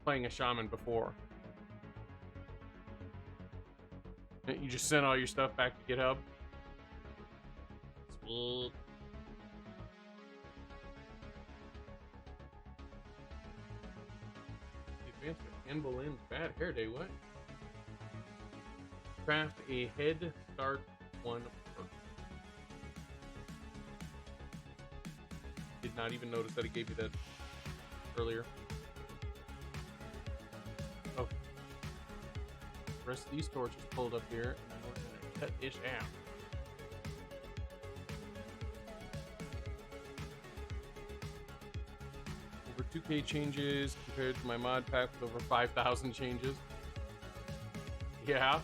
playing a shaman before. You just send all your stuff back to GitHub. Sweet. Advanced Anne Boleyn's bad hair day. What? Craft a head start 1 perk. Did not even notice that it gave you that earlier. Okay. The rest of these torches pulled up here, and we're gonna cut this out. Over 2K changes compared to my mod pack with over 5,000 changes. Yeah.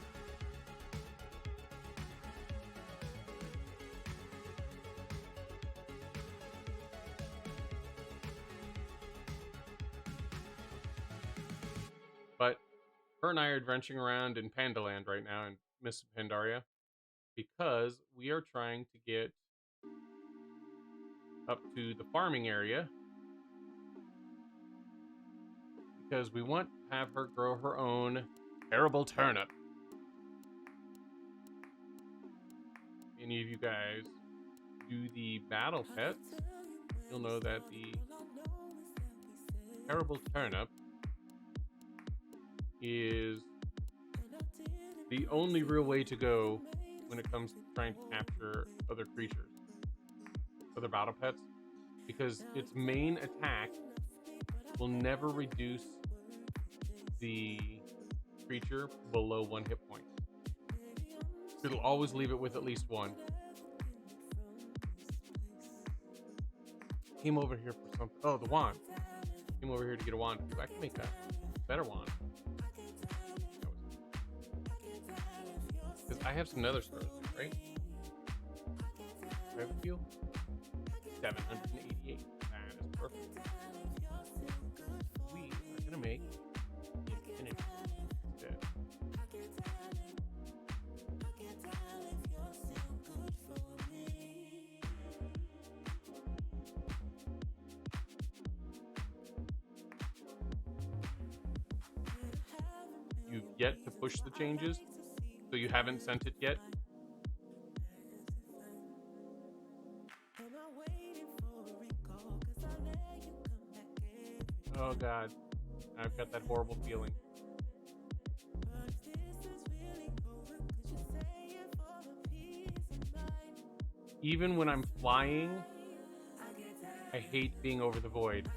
But her and I are adventuring around in Pandaland right now in Mists of Pandaria because we are trying to get up to the farming area because we want to have her grow her own terrible turnip. Any of you guys do the battle pets, you'll know that the terrible turnip is the only real way to go when it comes to trying to capture other creatures, other battle pets, because its main attack will never reduce the creature below 1 hit point. It'll always leave it with at least 1. came over here for something. Oh, the wand. Came over here to get a wand too. I can make a better wand. Because I have some nether stars, right? I have a few. 788. That is perfect. We are gonna make infinity instead. You've yet to push the changes, so you haven't sent it yet. Oh god, I've got that horrible feeling. Even when I'm flying, I hate being over the void.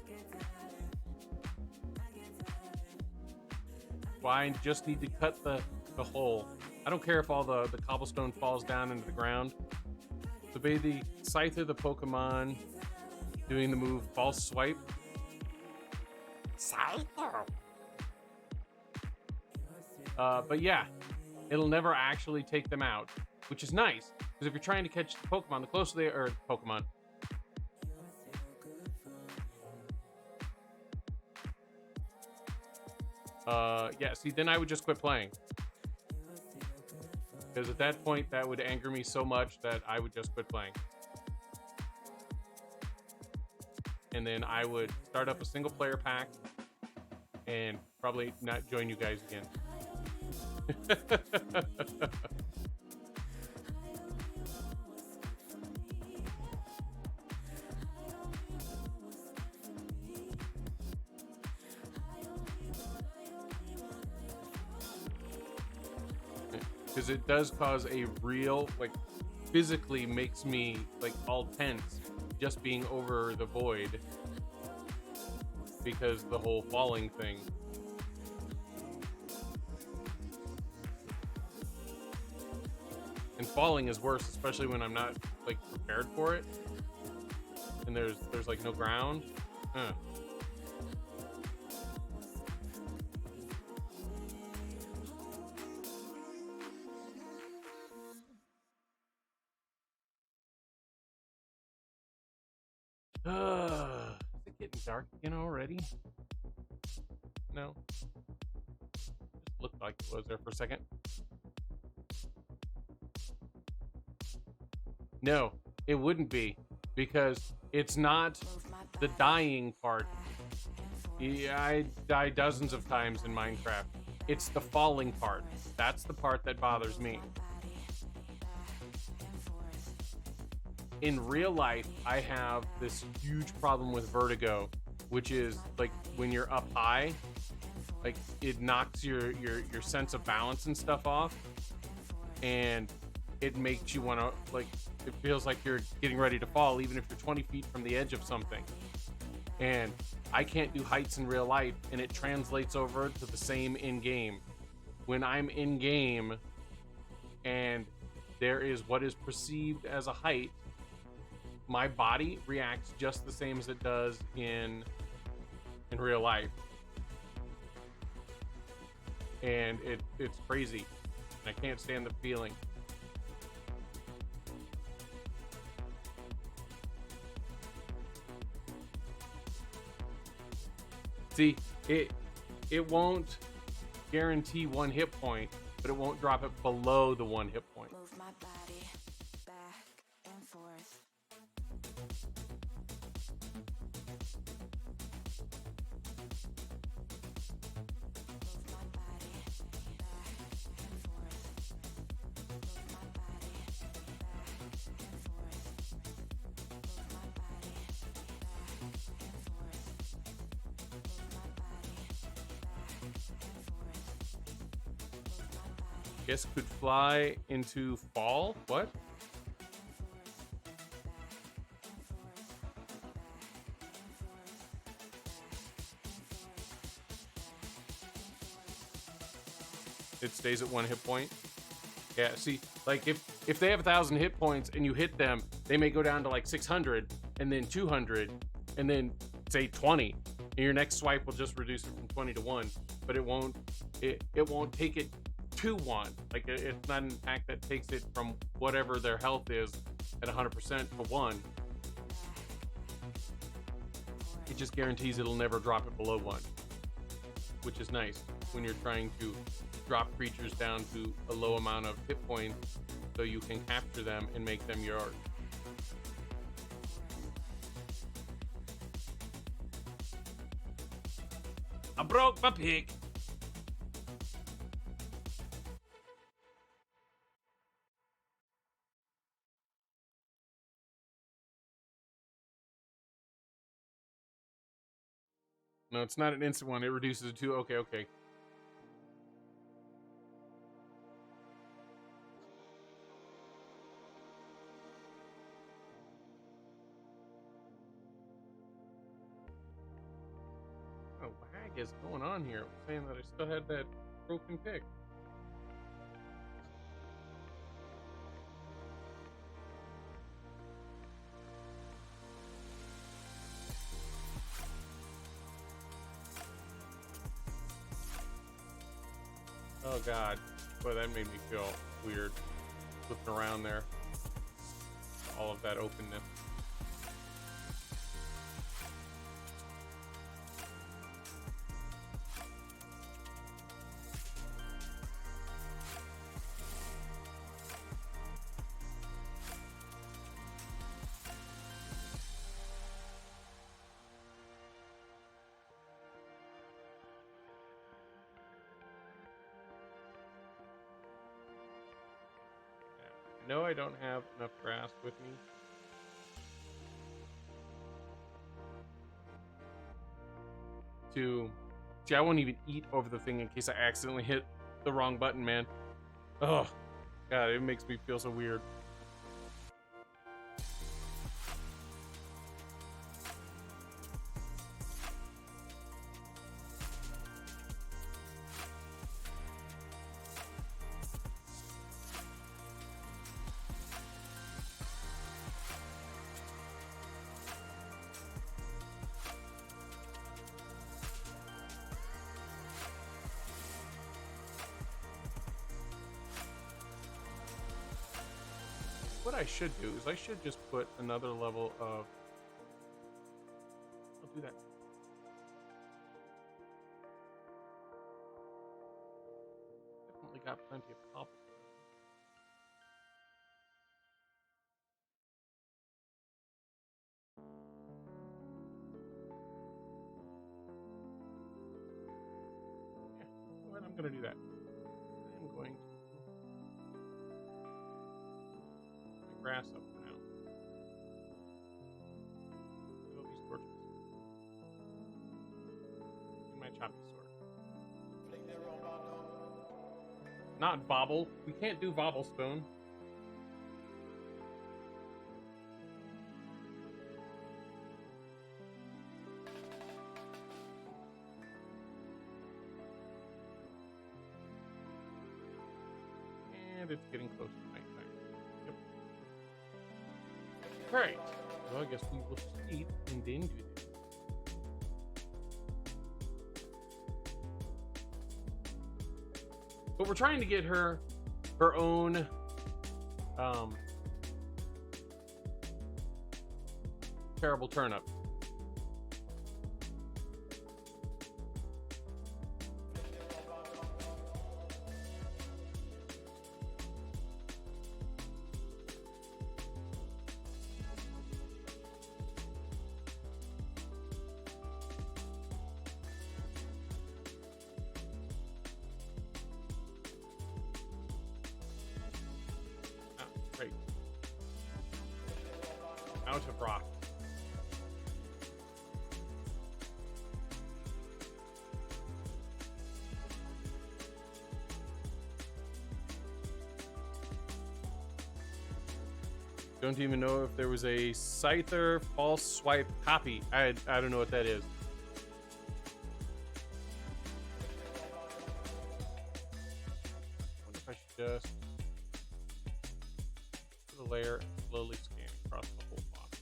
Why I just need to cut the hole. I don't care if all the cobblestone falls down into the ground. So the Scyther, the Pokemon, doing the move False Swipe. Scyther. But yeah, it'll never actually take them out, which is nice. Because if you're trying to catch the Pokemon, the closer they are, Pokemon. Yeah, see, then I would just quit playing. Because at that point, that would anger me so much that I would just quit playing. And then I would start up a single player pack and probably not join you guys again. Because it does cause a real, like, physically makes me, like, all tense just being over the void. Because the whole falling thing. And falling is worse, especially when I'm not, like, prepared for it. And there's like, no ground. Is it getting dark again already? No. Just looked like it was there for a second. No, it wouldn't be, because it's not the dying part. Yeah, I die dozens of times in Minecraft. It's the falling part. That's the part that bothers me. In real life, I have this huge problem with vertigo, which is like when you're up high, like it knocks your sense of balance and stuff off, and it makes you want to, like, it feels like you're getting ready to fall even if you're 20 feet from the edge of something. And I can't do heights in real life, and it translates over to the same in game. When I'm in game and there is what is perceived as a height, my body reacts just the same as it does in real life. And it's crazy. I can't stand the feeling. See, it won't guarantee 1 hit point, but it won't drop it below the 1 hit point. Move my body back and forth. Guess could fly into fall? What? It stays at 1 hit point. Yeah, see, like if they have 1,000 hit points and you hit them, they may go down to like 600 and then 200, and then say 20, and your next swipe will just reduce it from 20 to 1, but it won't take it to 1. Like it's not an attack that takes it from whatever their health is at 100% to 1. It just guarantees it'll never drop it below 1, which is nice when you're trying to drop creatures down to a low amount of hit points so you can capture them and make them yours. I broke my pick. No, it's not an instant one. It reduces it to okay. Oh, what the heck is going on here? I'm saying that I still had that broken pick. Oh god, boy, that made me feel weird flipping around there. All of that openness. No, I don't have enough grass with me. See, I won't even eat over the thing in case I accidentally hit the wrong button, man. Oh, God, it makes me feel so weird. What I should do is I should just put another level of... I'll do that. Definitely got plenty of cobble. Yeah, you know what? I'm gonna do that. I'm going to grass up for now. Look at these torches. And my chopping sword. Not Bobble. We can't do Bobblestone. And it's getting close to nighttime. Yep. Alright. Well, I guess we will sleep and then do this. But we're trying to get her own terrible turnip. Right. Out of rock. Don't even know if there was a Scyther false swipe copy. I don't know what that is. I wonder if I should just put a layer and slowly scan across the whole box.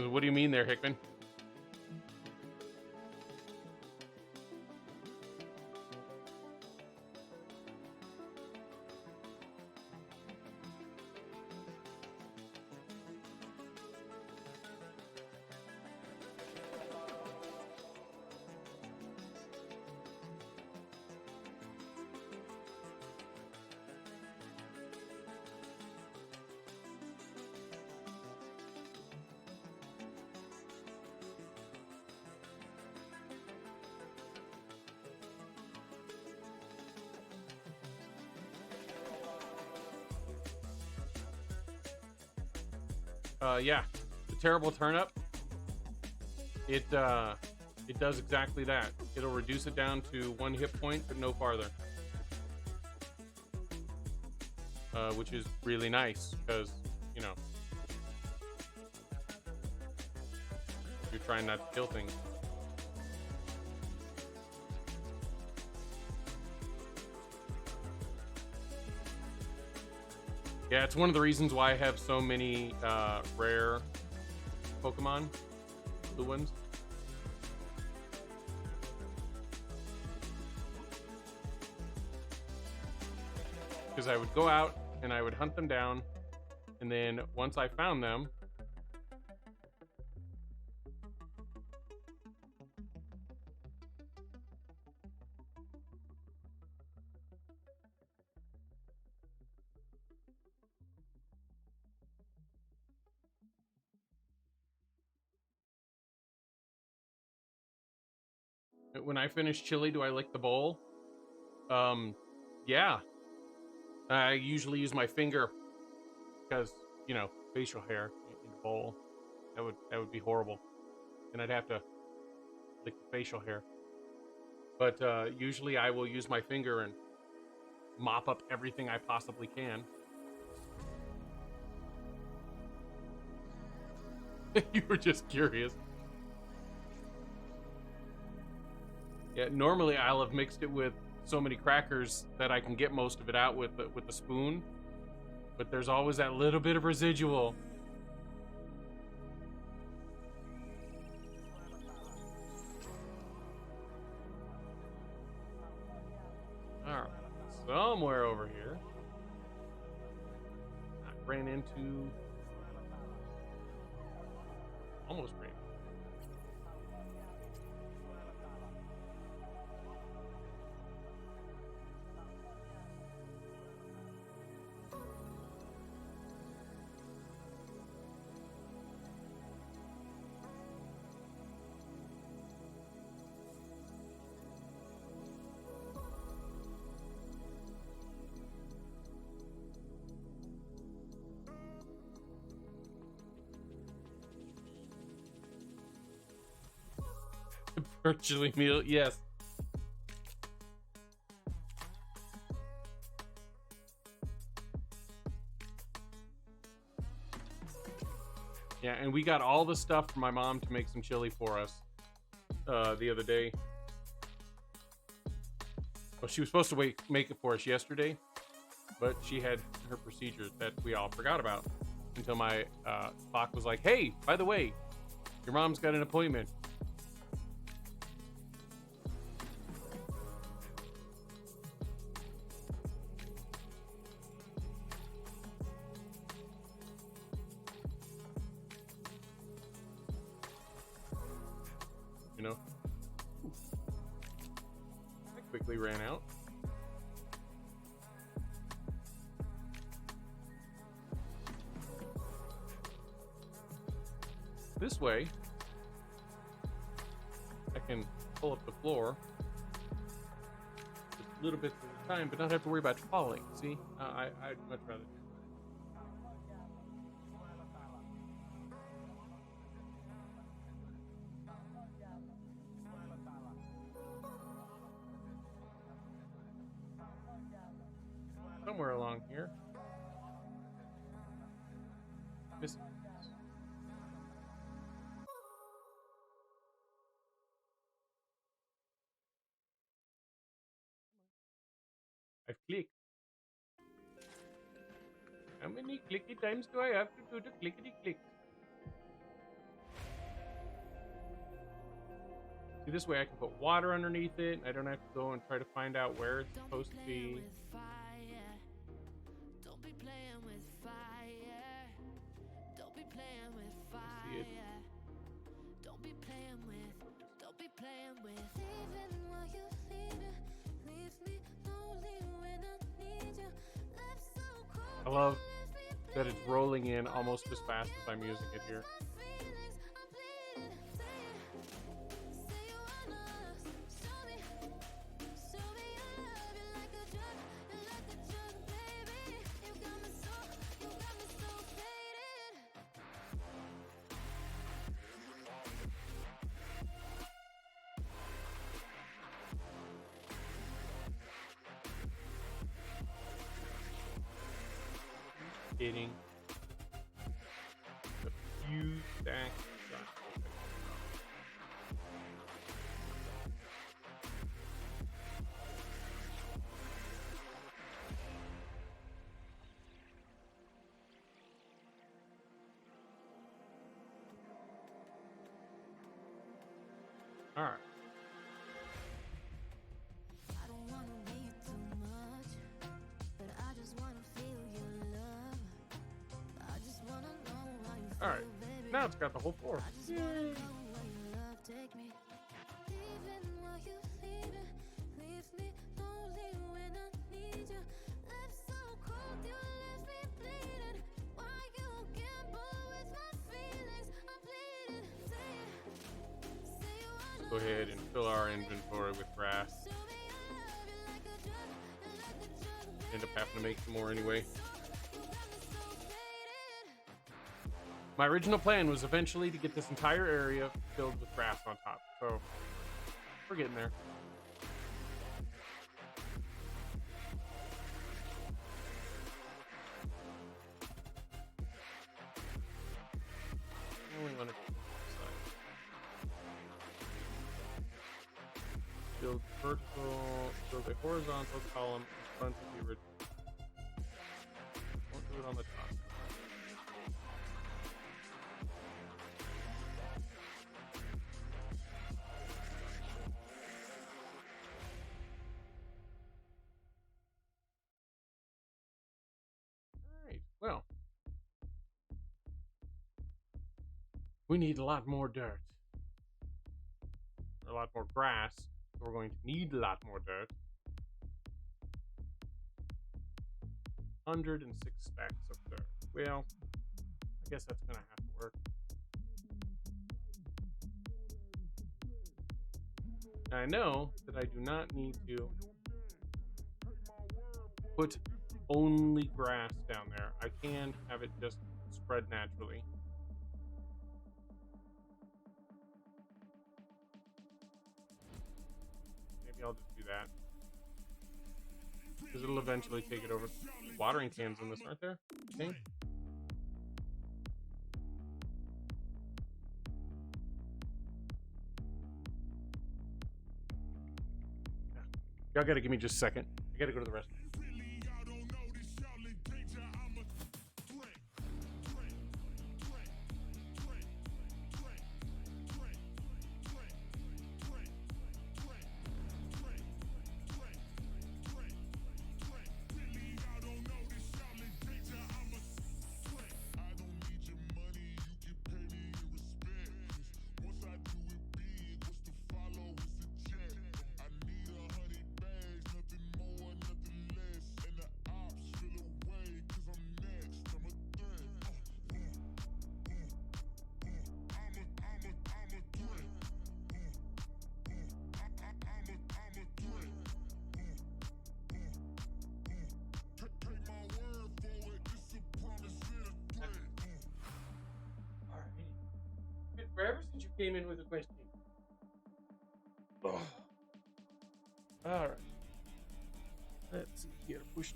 What do you mean there, Hickman? Yeah, the terrible turnip. It does exactly that. It'll reduce it down to 1 hit point, but no farther. Which is really nice because, you know, you're trying not to kill things. Yeah, it's one of the reasons why I have so many rare Pokemon, blue ones. Because I would go out and I would hunt them down, and then once I found them, when I finish chili, do I lick the bowl? Yeah. I usually use my finger because, you know, facial hair in a bowl. That would be horrible. And I'd have to lick the facial hair. But usually I will use my finger and mop up everything I possibly can. You were just curious. Yeah, normally I'll have mixed it with so many crackers that I can get most of it out with the spoon. But there's always that little bit of residual. Alright, somewhere over here I ran into... almost ran. Virtually meal, yes. Yeah, and we got all the stuff for my mom to make some chili for us the other day. Well, she was supposed to make it for us yesterday, but she had her procedures that we all forgot about until my Spock was like, "Hey, by the way, your mom's got an appointment." You know, I quickly ran out. This way, I can pull up the floor just a little bit at a time, but not have to worry about falling. See, I'd much rather. Somewhere along here. Missing. I've clicked. How many clicky times do I have to do the clickety click? See, this way I can put water underneath it. I don't have to go and try to find out where it's supposed to be. See it. I love that it's rolling in almost as fast as I'm using it here. Hitting a few stacks. All right. All right. Now it's got the whole floor. Yay. Go ahead and fill our inventory with grass. End up having to make some more anyway. My original plan was eventually to get this entire area filled with grass on top, so we're getting there. I only want to build vertical, build a horizontal column in front of the original. Won't do it on the top. Well, we need a lot more dirt. A lot more grass. So we're going to need a lot more dirt. 106 stacks of dirt. Well, I guess that's going to have to work. Now, I know that I do not need to put only grass down there. I can have it just spread naturally. Maybe I'll just do that. Because it'll eventually take it over. Watering cans in this, aren't there? Okay. Y'all gotta give me just a second. I gotta go to the restroom. Forever since you came in with a question. Oh. All right. Let's see here. Push.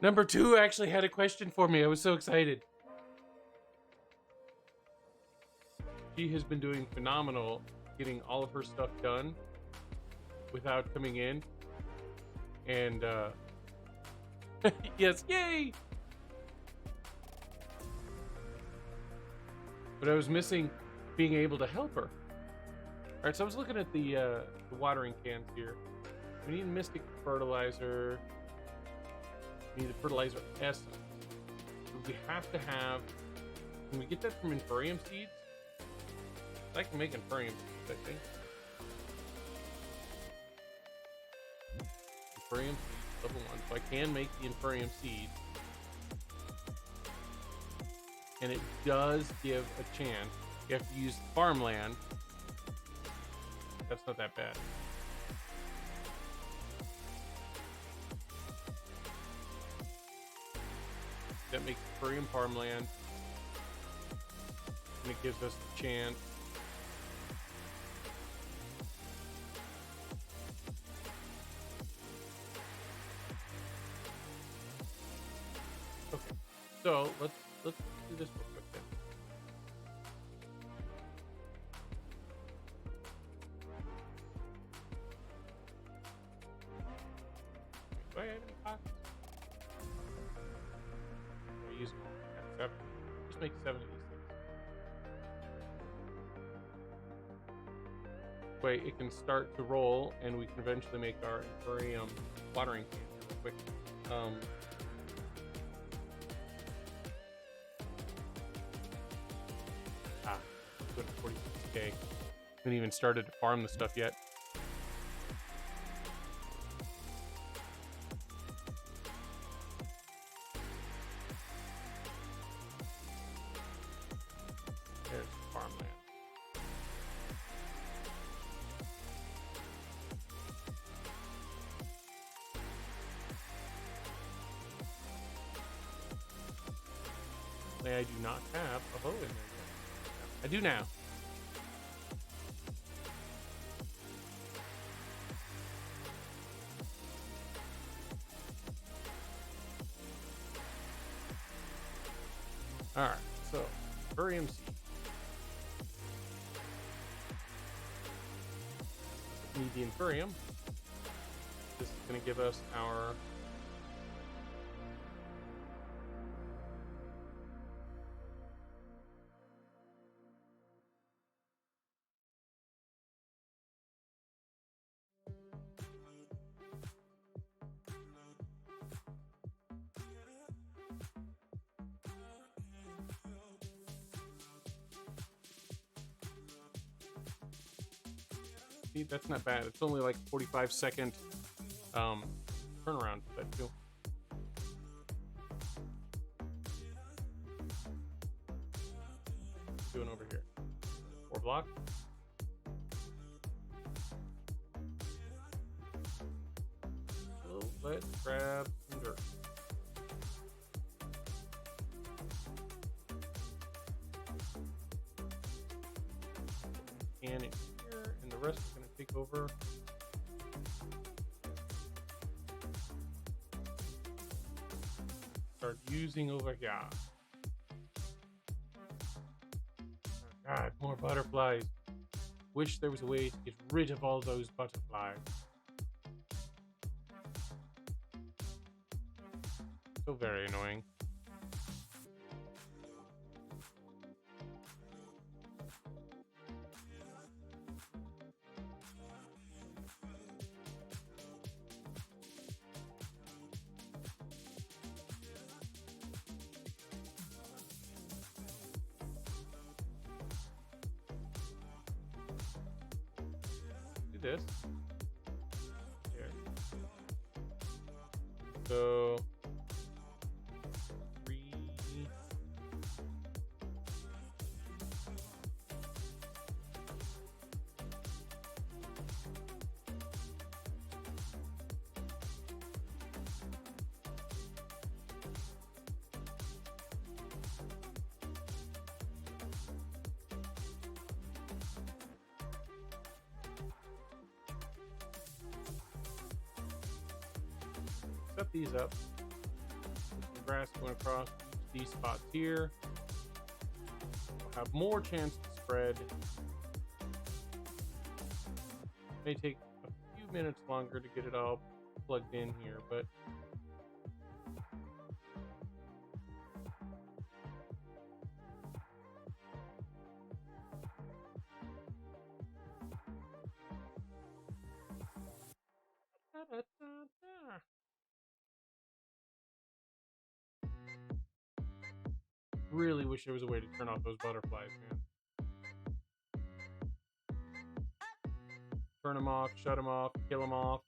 Number 2 actually had a question for me. I was so excited. She has been doing phenomenal getting all of her stuff done without coming in. And, yes, yay! But I was missing being able to help her. All right, so I was looking at the watering cans here. We need Mystic Fertilizer. We need a fertilizer essence. We have to have. Can we get that from Inferium seeds? I can make Inferium seeds, I think. Inferium seeds, level 1. So I can make the Inferium seed. And it does give a chance. You have to use farmland. That's not that bad. That makes Inferium farmland. And it gives us the chance. Okay. So let's do this real quick then. Do I have any pots? We're using 7. Just make 7 of these things. Wait, it can start to roll, and we can eventually make our Inferium watering can real quick. Good 46k. Haven't even started to farm the stuff yet. There's farmland. I do not have a hoe in there yet. I do now. All right, so Inferium seed. Need the Inferium. This is going to give us our see, that's not bad. It's only like 45-second turnaround for that too. Doing over here. 4 blocks. So let's grab some dirt. And in here, and the rest is going to take over. Start using over here. Oh God, more butterflies. Wish there was a way to get rid of all those butterflies. So very annoying. this. There. So 3. Set these up. Some grass going across these spots here. We'll have more chance to spread. May take a few minutes longer to get it all plugged in here, but Da-da-da-da. Really wish there was a way to turn off those butterflies, man. Turn them off, shut them off, kill them off.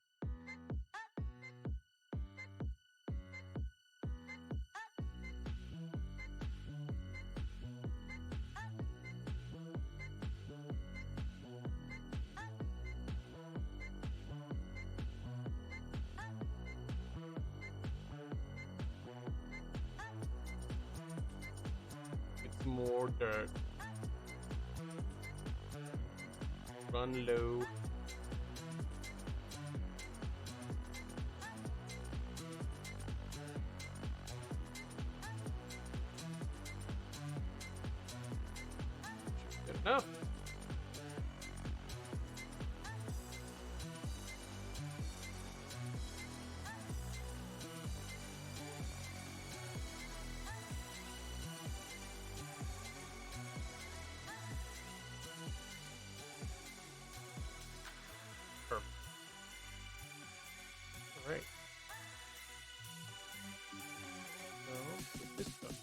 It's more dirt. Run low. Good enough. Perfect. All right. So put this stuff.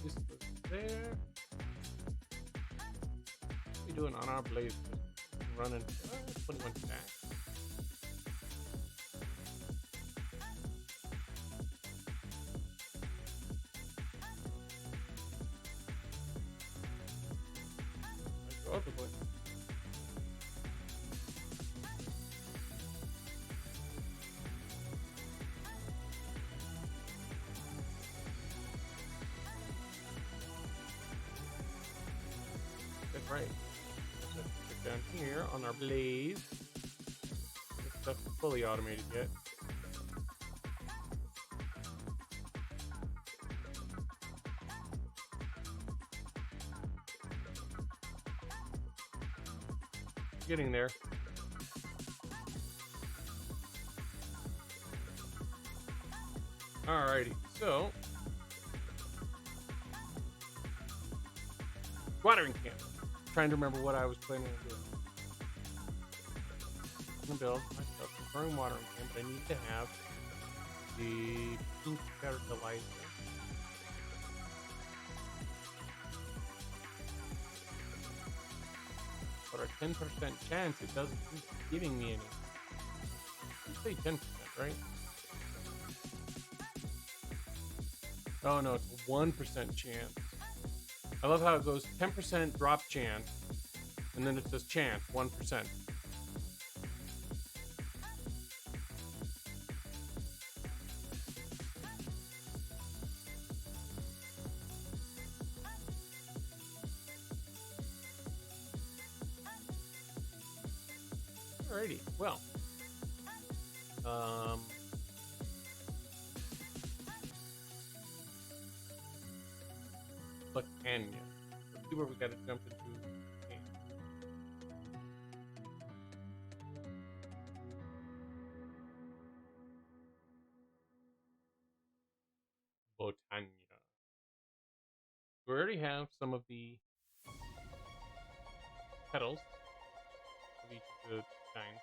This goes there. What are we doing on our blaze? Running 21 stacks. Go up a bit. That's right. Let's put down here on our blaze. This stuff is fully automated yet. Getting there. Alrighty, so watering can. Trying to remember what I was planning on doing. I'm gonna build myself a growing watering can, but I need to have the pink fertilizer. But our 10% chance, it doesn't keep giving me any. You say 10%, right? Oh no, it's a 1% chance. I love how it goes 10% drop chance, and then it says chance, 1%. Alrighty, well. Botania. Let's see where we gotta jump into. Botania. We already have some of the petals of each of the kinds.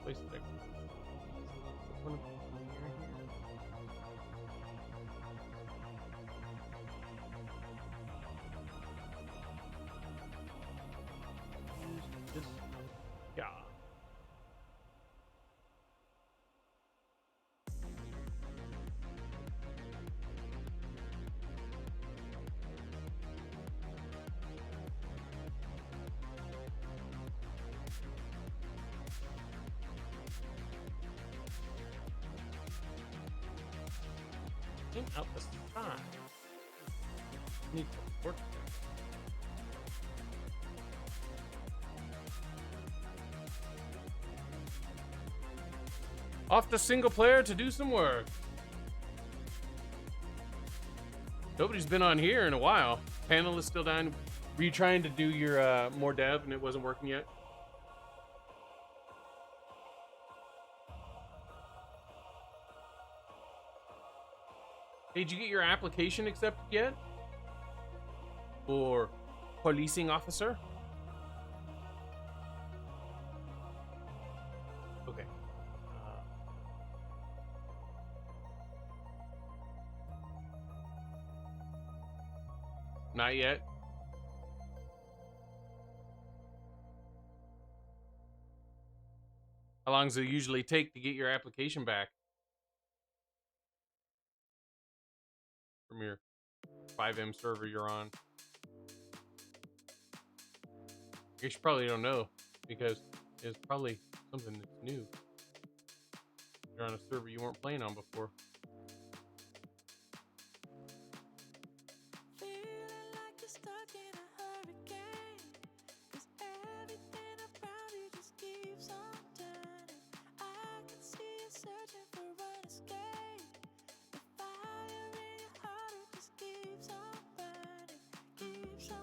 place that I can put one of these in here. Use this. Yeah. Clean out the side. Need to work. Off to single player to do some work. Nobody's been on here in a while. Panel is still down. Were you trying to do your more dev and it wasn't working yet? Hey, did you get your application accepted yet? For policing officer? Okay. Not yet. How long does it usually take to get your application back? From your 5M server you're on? I guess you probably don't know because it's probably something that's new. You're on a server you weren't playing on before. Feeling like you're stuck in a hurricane, 'cause everything around you just keeps on turning. I can see you searching for an escape. The fire in your heart, it just keeps on burning, keeps on.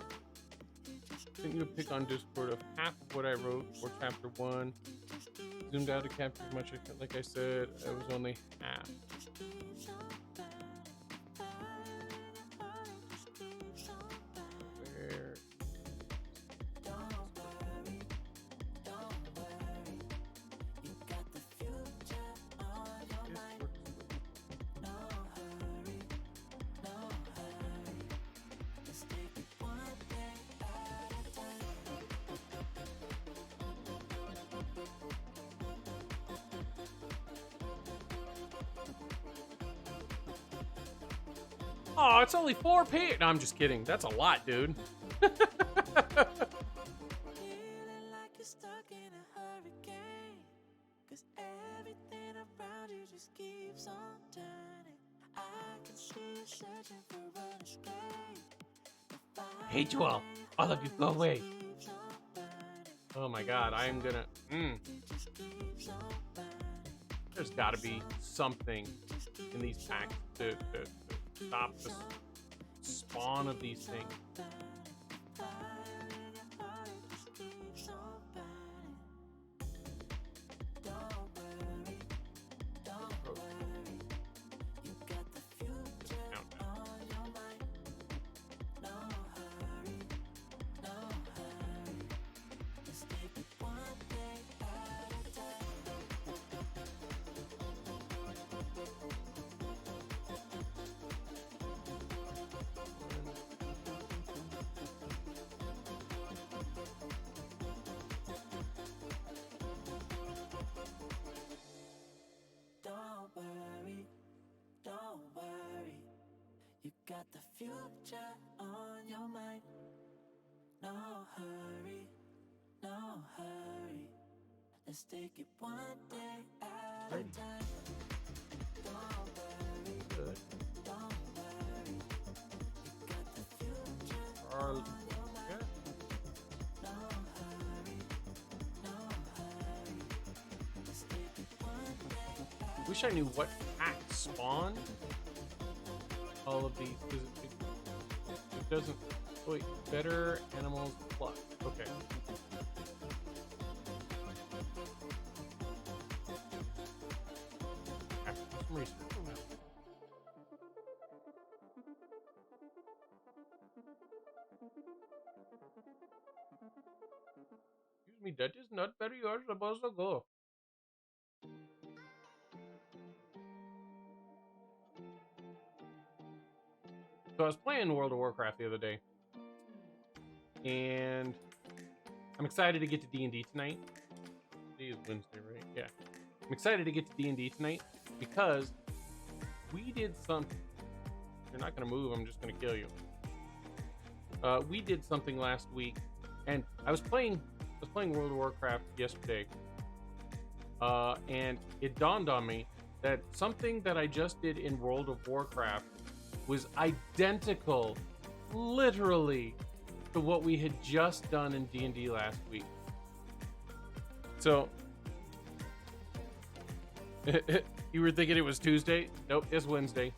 It just Sent you a pic on Discord of half of what I wrote for chapter 1. Zoomed out to capture as much as I could. Like I said, it was only half. keeps on burning. Fire in your heart, it just keeps on burning. Where? Don't worry, don't worry. You got the future on your mind. No hurry, no hurry. Let's take it one day at a time. Oh, it's only 4 pages. No, I'm just kidding. That's a lot, dude. Feeling like you're stuck in a hurricane, 'cause everything around you just keeps on turning. I can see you searching for an escape. The fire Hate you all. All of you, go away. keeps on burning. Oh my god, I am gonna. It just keeps on burning. There's gotta be something in these packs to stop the spawn of these things. Fire in your heart, it just keeps on burning. Don't worry, don't worry. You got the future on your mind. No hurry, no hurry. Let's take it one day at a time. Don't worry, don't worry. You got the future on your mind. No hurry, no hurry. Let's take it one day at a time. Don't worry, Good. don't worry. You got the future Are- on your mind. No hurry, no hurry. Let's take it one day at Wish I knew what pack spawned all of these because it doesn't. Wait, better animals plus. Okay. I have to do some research on that. Excuse me, that is not where you are supposed to go. So I was playing World of Warcraft the other day, and I'm excited to get to D&D tonight. Today is Wednesday, right? Yeah. I'm excited to get to D&D tonight because we did something. You're not going to move, I'm just going to kill you. We did something last week, and I was playing World of Warcraft yesterday, and it dawned on me that something that I just did in World of Warcraft was identical, literally, to what we had just done in D&D last week. So, you were thinking it was Tuesday? Nope, it's Wednesday.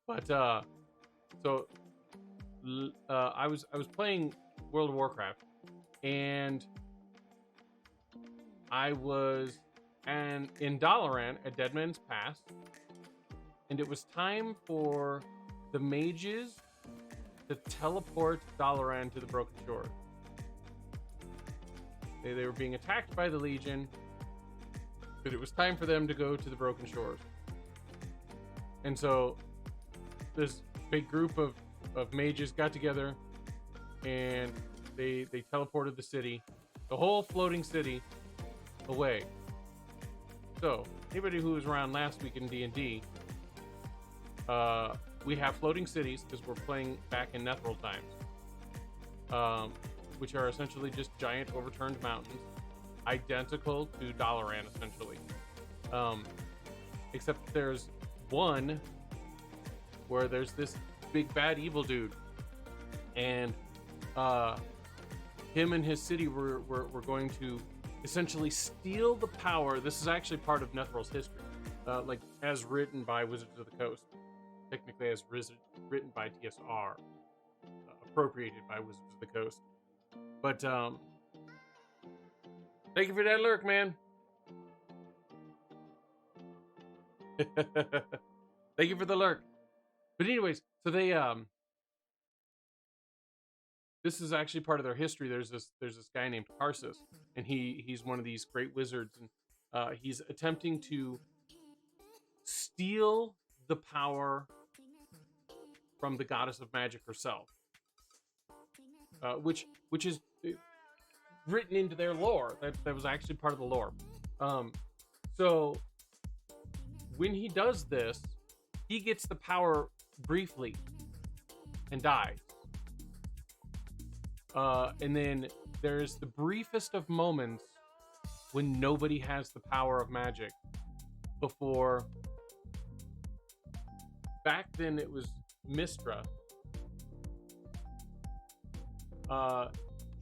But so I was playing World of Warcraft, and I was in Dalaran at Dead Man's Pass, and it was time for the mages to teleport Dalaran to the Broken Shores. They were being attacked by the Legion, but it was time for them to go to the Broken Shores. And so this big group of mages got together, and they teleported the city, the whole floating city, away. So anybody who was around last week in D&D, we have floating cities because we're playing back in Nethril times, which are essentially just giant overturned mountains, identical to Dalaran essentially, except there's one where there's this big bad evil dude, and him and his city were going to essentially steal the power. This is actually part of Nethril's history, like as written by Wizards of the Coast, technically as written by TSR, appropriated by Wizards of the Coast. But thank you for that lurk, man. Thank you for the lurk. But anyways, so they this is actually part of their history. There's this guy named Karsus, and he's one of these great wizards, and he's attempting to steal the power from the goddess of magic herself, which is written into their lore. That was actually part of the lore. So when he does this, he gets the power briefly and dies. And then there's the briefest of moments when nobody has the power of magic before. Back then it was Mistra.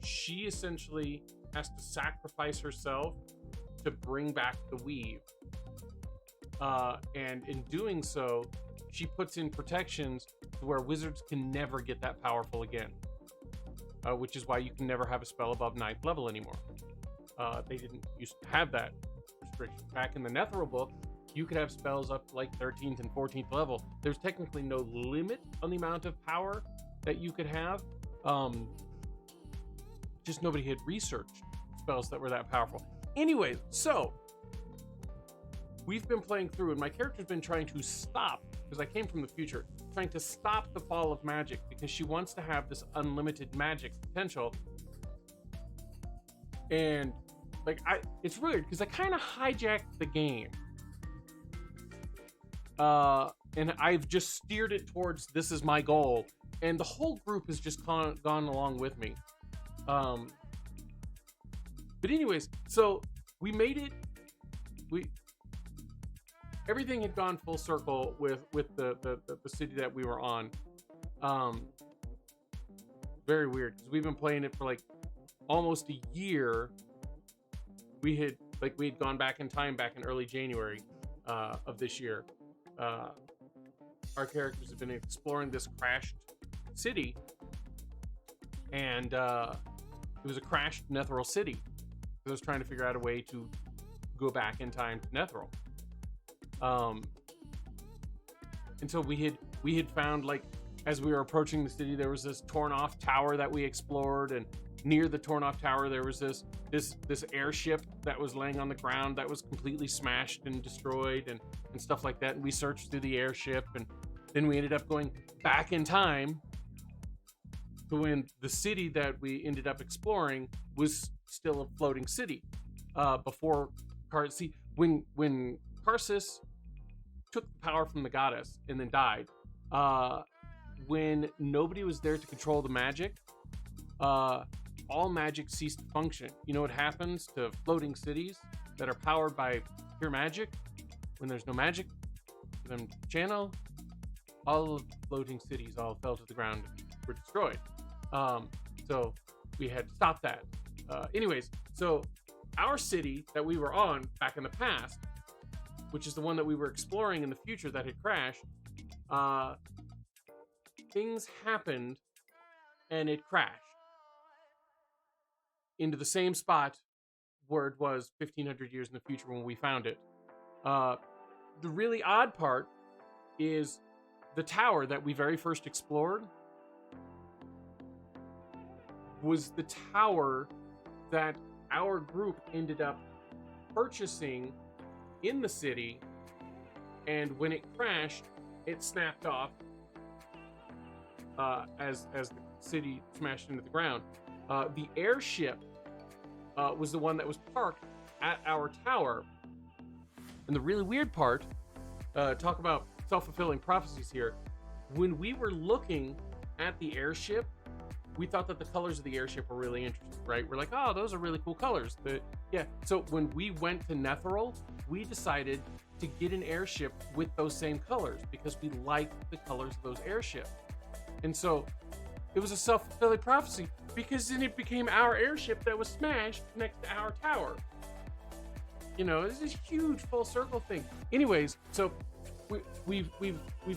She essentially has to sacrifice herself to bring back the weave. And in doing so, she puts in protections to where wizards can never get that powerful again. Which is why you can never have a spell above 9th level anymore. They didn't used to have that restriction. Back in the Nethril book, you could have spells up to like 13th and 14th level. There's technically no limit on the amount of power that you could have. Just nobody had researched spells that were that powerful. Anyway, so we've been playing through, and my character's been trying to stop, because I came from the future, trying to stop the fall of magic because she wants to have this unlimited magic potential. And like, it's weird because I kind of hijacked the game, and I've just steered it towards this is my goal, and the whole group has just gone along with me. But anyways, so we made it. Everything had gone full circle with the city that we were on. Very weird, because we've been playing it for like almost a year. We had gone back in time, back in early January of this year. Our characters have been exploring this crashed city, and it was a crashed Nethril city. I was trying to figure out a way to go back in time to Nethril. And so we had found, like, as we were approaching the city, there was this torn off tower that we explored, and near the torn off tower, there was this airship that was laying on the ground that was completely smashed and destroyed and stuff like that. And we searched through the airship, and then we ended up going back in time to when the city that we ended up exploring was still a floating city. Before when Karsus took the power from the goddess and then died, when nobody was there to control the magic, all magic ceased to function. You know what happens to floating cities that are powered by pure magic? When there's no magic for them to channel, all of the floating cities all fell to the ground and were destroyed. So we had to stop that. Anyways, so our city that we were on back in the past, which is the one that we were exploring in the future that had crashed, things happened and it crashed into the same spot where it was 1500 years in the future when we found it. The really odd part is the tower that we very first explored was the tower that our group ended up purchasing in the city, and when it crashed, it snapped off as the city smashed into the ground. The airship was the one that was parked at our tower. And the really weird part, talk about self-fulfilling prophecies here, when we were looking at the airship, we thought that the colors of the airship were really interesting, right? We're like, oh, those are really cool colors. So when we went to Netheril, we decided to get an airship with those same colors because we liked the colors of those airships. And so it was a self-fulfilling prophecy, because then it became our airship that was smashed next to our tower. You know, it's this huge full circle thing. Anyways, so we've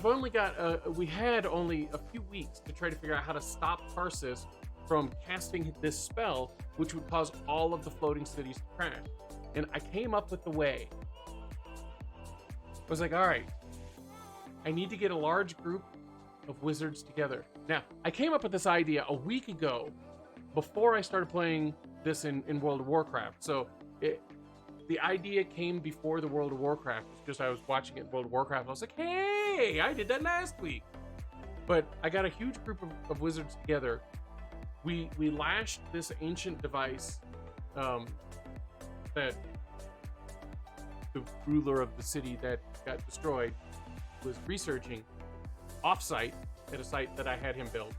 only got we had only a few weeks to try to figure out how to stop Karsus from casting this spell, which would cause all of the floating cities to crash. And I came up with the way. I was like, all right, I need to get a large group of wizards together. Now, I came up with this idea a week ago before I started playing this in World of Warcraft. So the idea came before the World of Warcraft. It's just I was watching it in World of Warcraft. I was like, hey, I did that last week. But I got a huge group of wizards together. We lashed this ancient device that the ruler of the city that got destroyed was researching off-site at a site that I had him build.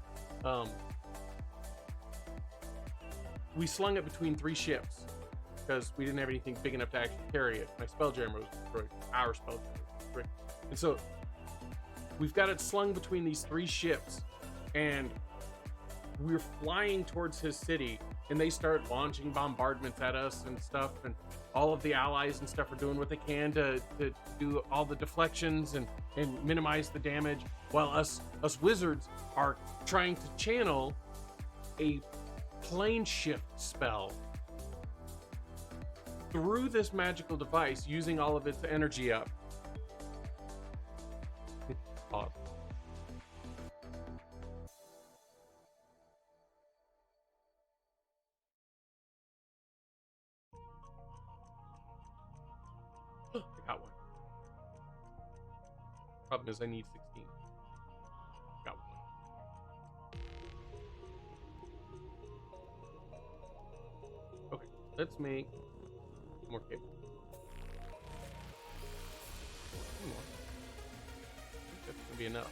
We slung it between 3 ships because we didn't have anything big enough to actually carry it. My Spelljammer was destroyed. Our Spelljammer was destroyed. And so we've got it slung between these 3 ships, and we're flying towards his city, and they start launching bombardments at us and stuff, and all of the allies and stuff are doing what they can to do all the deflections and minimize the damage, while us wizards are trying to channel a plane shift spell through this magical device using all of its energy up. Pause. I got one. Problem is I need 16. Got one. Okay, let's make more cable. One more. I think that's gonna be enough.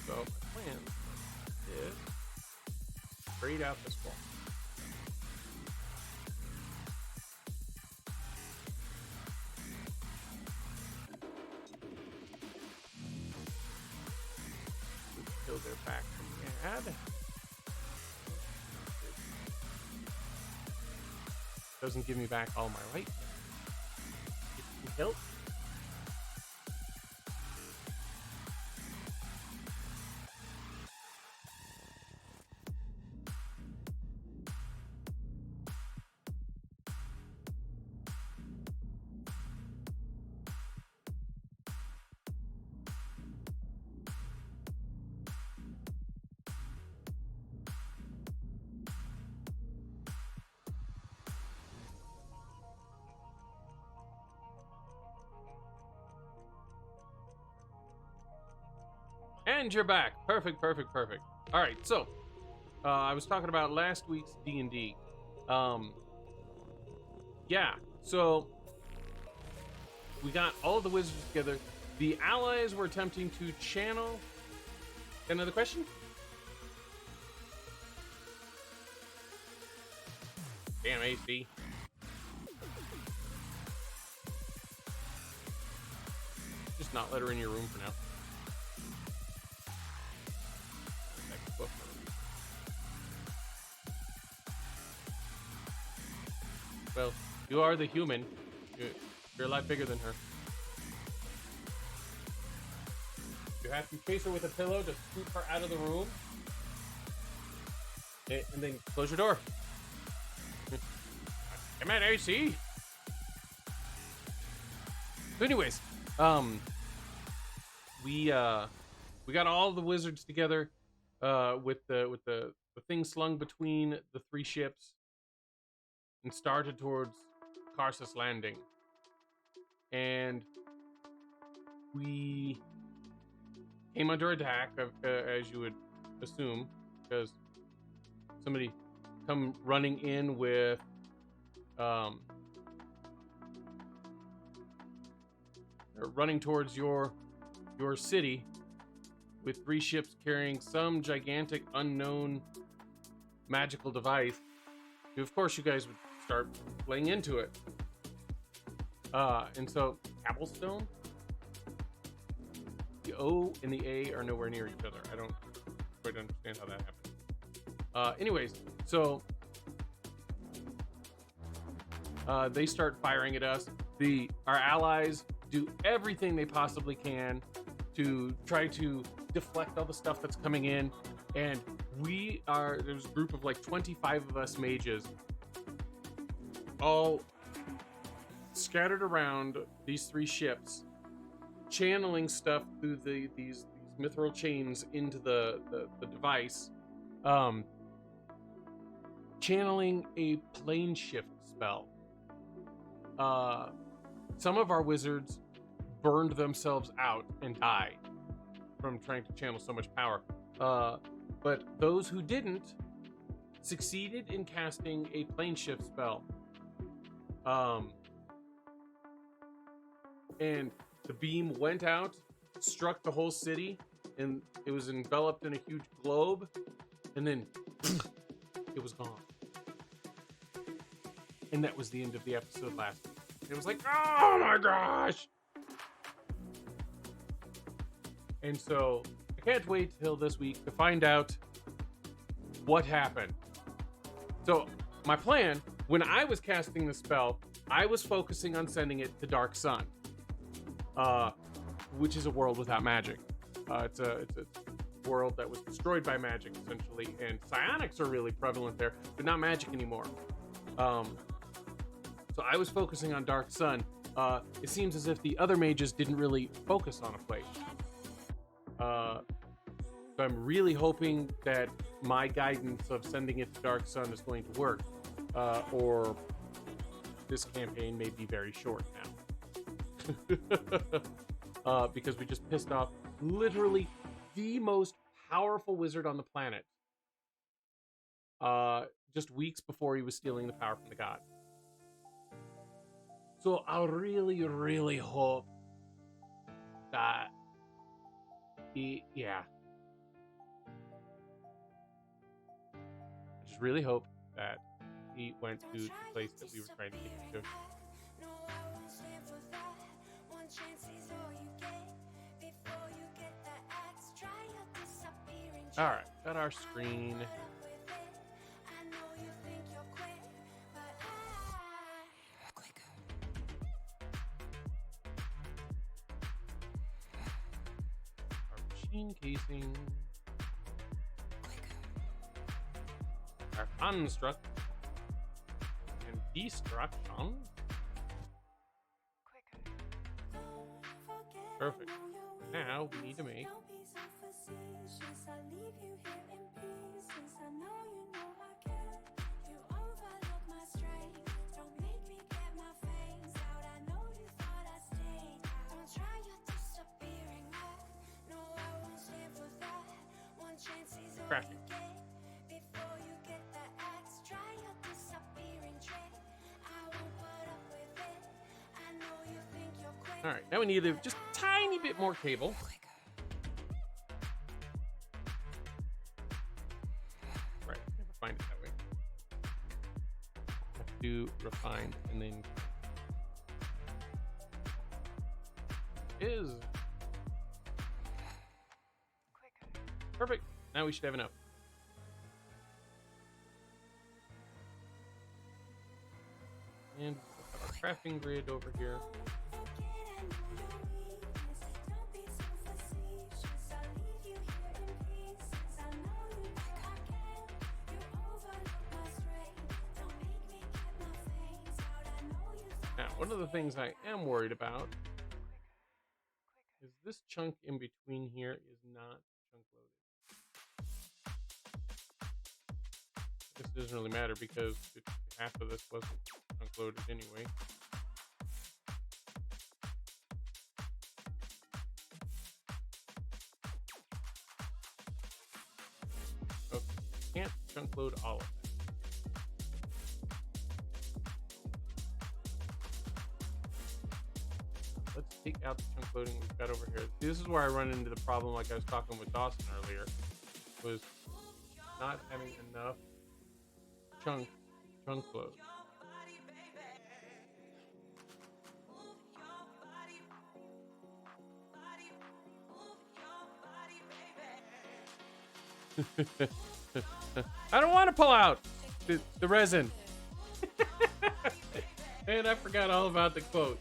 So my plan is straight out this wall. Kill their back from the ad. Doesn't give me back all my light. Get some help. And you're back. Perfect. All right, so I was talking about last week's D&D. Yeah, so we got all of the wizards together. The allies were attempting to channel. Another question? Damn AC. Just not let her in your room for now. Well, you are the human. You're a lot bigger than her. You have to chase her with a pillow to scoop her out of the room. And then close your door. Come on, AC. So anyways, we got all the wizards together with the thing slung between the three ships and started towards Karsus Landing. And we came under attack, as you would assume, because somebody come running in with running towards your city with three ships carrying some gigantic unknown magical device. Of course, you guys would start playing into it. And so Cobblestone, the O and the A are nowhere near each other. I don't quite understand how that happened. Anyways, so they start firing at us. Our allies do everything they possibly can to try to deflect all the stuff that's coming in, and there's a group of like 25 of us mages, all scattered around these three ships, channeling stuff through these mithril chains into the device, channeling a plane shift spell. Some of our wizards burned themselves out and died from trying to channel so much power. But those who didn't succeeded in casting a plane shift spell. And the beam went out, struck the whole city, and it was enveloped in a huge globe, and then it was gone. And that was the end of the episode last week. It was like, oh my gosh! And so I can't wait till this week to find out what happened. So my plan, when I was casting the spell, I was focusing on sending it to Dark Sun, which is a world without magic. It's a world that was destroyed by magic, essentially, and psionics are really prevalent there, but not magic anymore. So I was focusing on Dark Sun. It seems as if the other mages didn't really focus on a place. So I'm really hoping that my guidance of sending it to Dark Sun is going to work, or this campaign may be very short now. Because we just pissed off literally the most powerful wizard on the planet, just weeks before he was stealing the power from the gods. So I really, really hope that I just really hope that he went to the place that we were trying to get him to. All right, got our screen. Casing, our construct, and destruction. Perfect. Now we need to make All right, now we need just a tiny bit more cable. Right, never find it that way. Have to refine and then is perfect. Now we should have enough. And we'll have our crafting grid over here. Now, one of the things I am worried about is this chunk in between here is not chunk loaded. This doesn't really matter because half of this wasn't chunk loaded anyway. Okay, can't chunk load all of that. Let's take out the chunk loading we've got over here. This is where I run into the problem, like I was talking with Dawson earlier, was not having enough chunk load. I don't want to pull out the resin. And I forgot all about the quote.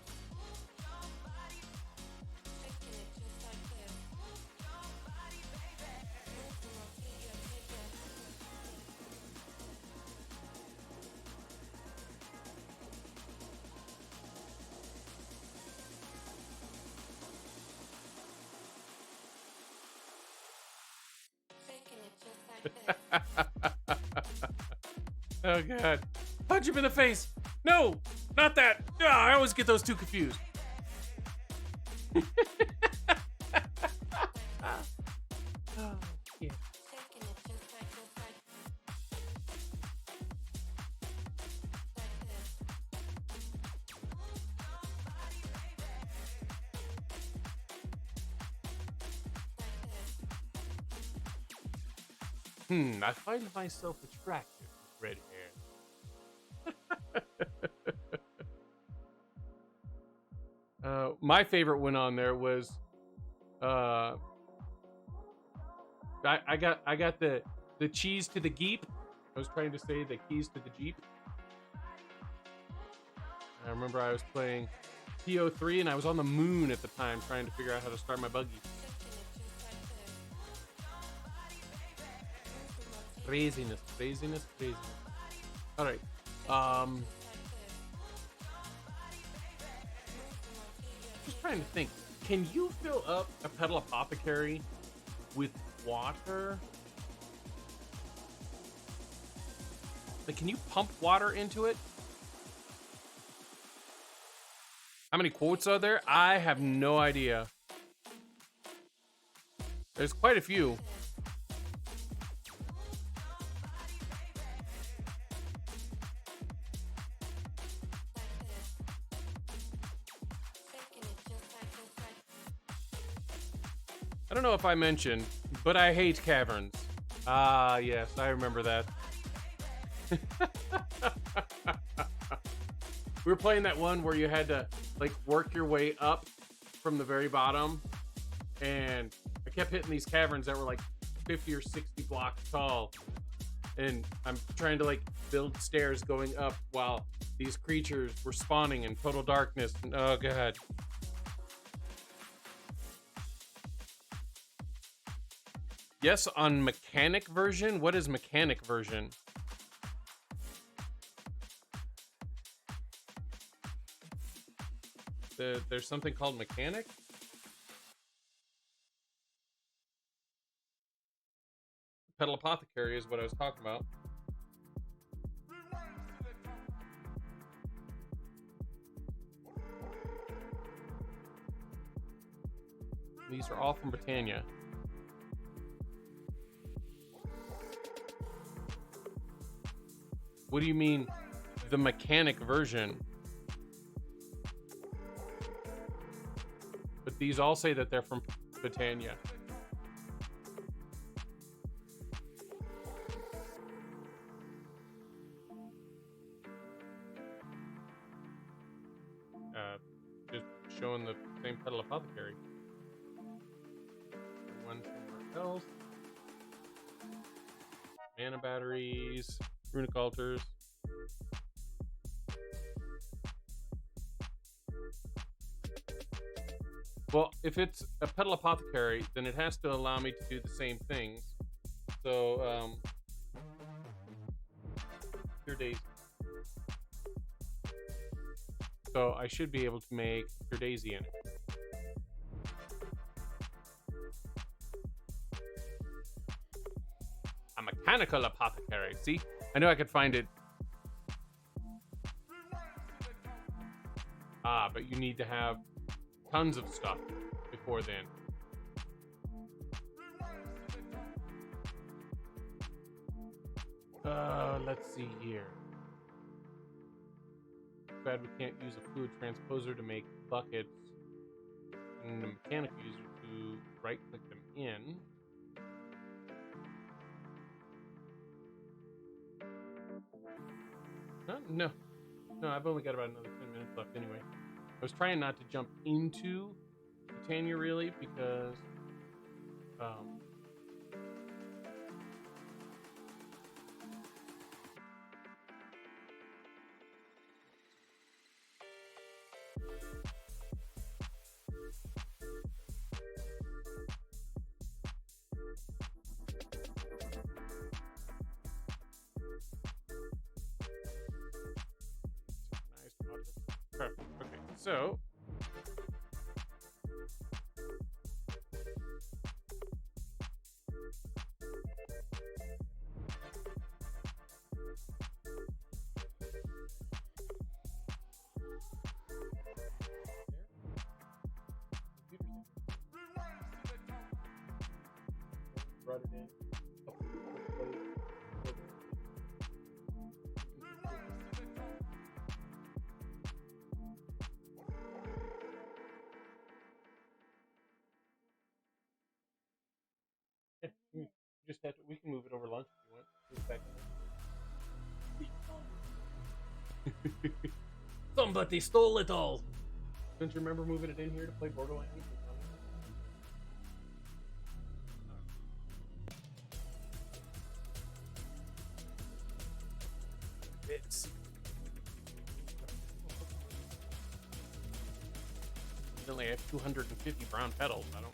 Oh god. Punch him in the face. No, not that. I always get those two confused. Oh, yeah. I find myself attracted with red hair. My favorite one on there was I got the cheese to the Jeep. I was trying to say the keys to the Jeep. I remember I was playing PO3 and I was on the moon at the time trying to figure out how to start my buggy. Craziness. All right. Just trying to think. Can you fill up a Petal Apothecary with water? Like, can you pump water into it? How many quotes are there? I have no idea. There's quite a few. I don't know if I mentioned, but I hate caverns. Ah, yes, I remember that. We were playing that one where you had to like work your way up from the very bottom, and I kept hitting these caverns that were like 50 or 60 blocks tall, and I'm trying to like build stairs going up while these creatures were spawning in total darkness. Oh god. Yes, on mechanic version. What is mechanic version? There's something called mechanic? Petal Apothecary is what I was talking about. These are all from Britannia. What do you mean, the mechanic version? These all say that they're from Botania. Just showing the same Petal Apothecary. One somewhere else. Mana batteries, runic altars. Well, if it's a Petal Apothecary, then it has to allow me to do the same things. So, Pure Daisy. So I should be able to make Pure Daisy in it. A mechanical apothecary. See? I knew I could find it. Ah, but you need to have tons of stuff before then. Let's see here. Bad we can't use a fluid transposer to make buckets and the mechanical user to right click them in. No, I've only got about another 10 minutes left anyway. I was trying not to jump into Titania really because perfect. Okay, so brought it in. You just have to, we can move it over lunch if you want. Move it back in. Somebody stole it all. Don't you remember moving it in here to play Borderlands? It's Evidently, I have 250 brown petals. I don't.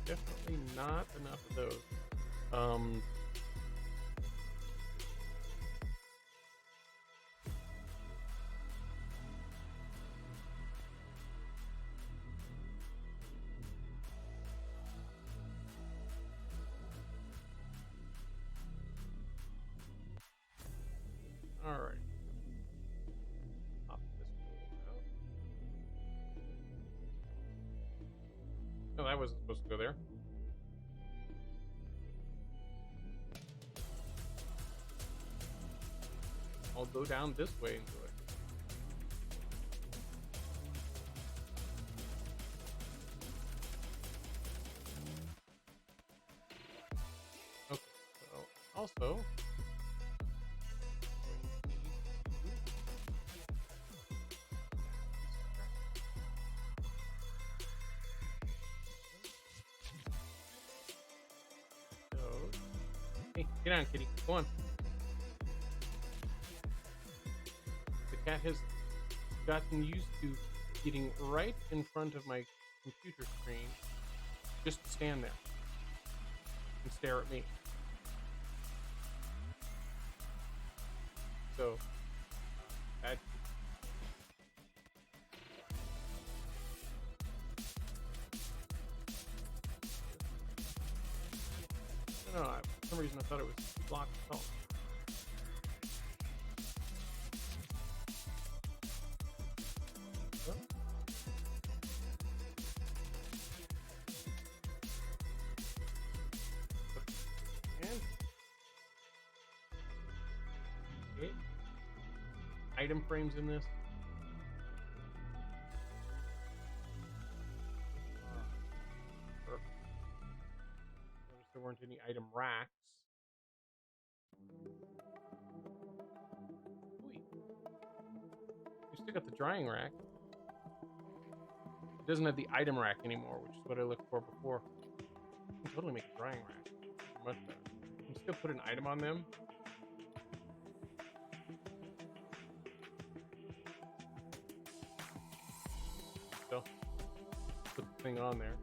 Definitely not enough of those. All right. Pop this one out. No, that wasn't supposed to go there. I'll go down this way and do it. Okay, so also hey, get down, kitty. Go on. The cat has gotten used to getting right in front of my computer screen. Just stand there and stare at me. So, that. I don't know, for some reason I thought it was blocked itself. item frames in this? Perfect. Notice there weren't any item racks. Sweet. You still got the drying rack. It doesn't have the item rack anymore, which is what I looked for before. You can totally make a drying rack. Much better. You can still put an item on them. So, put the thing on there.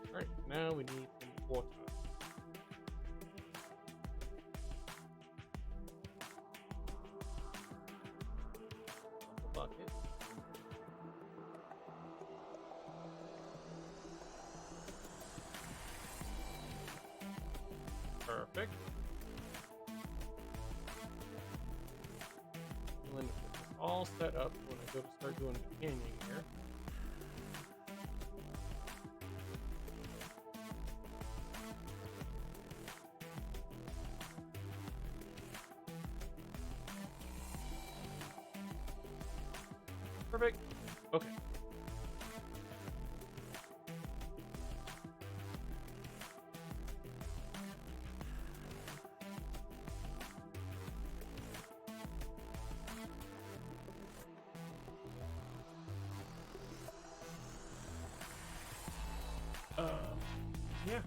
Alright, now we need some water. Bucket. Perfect. And then put this all set up when I go to start doing the canyoning here. Perfect. Okay. Yeah.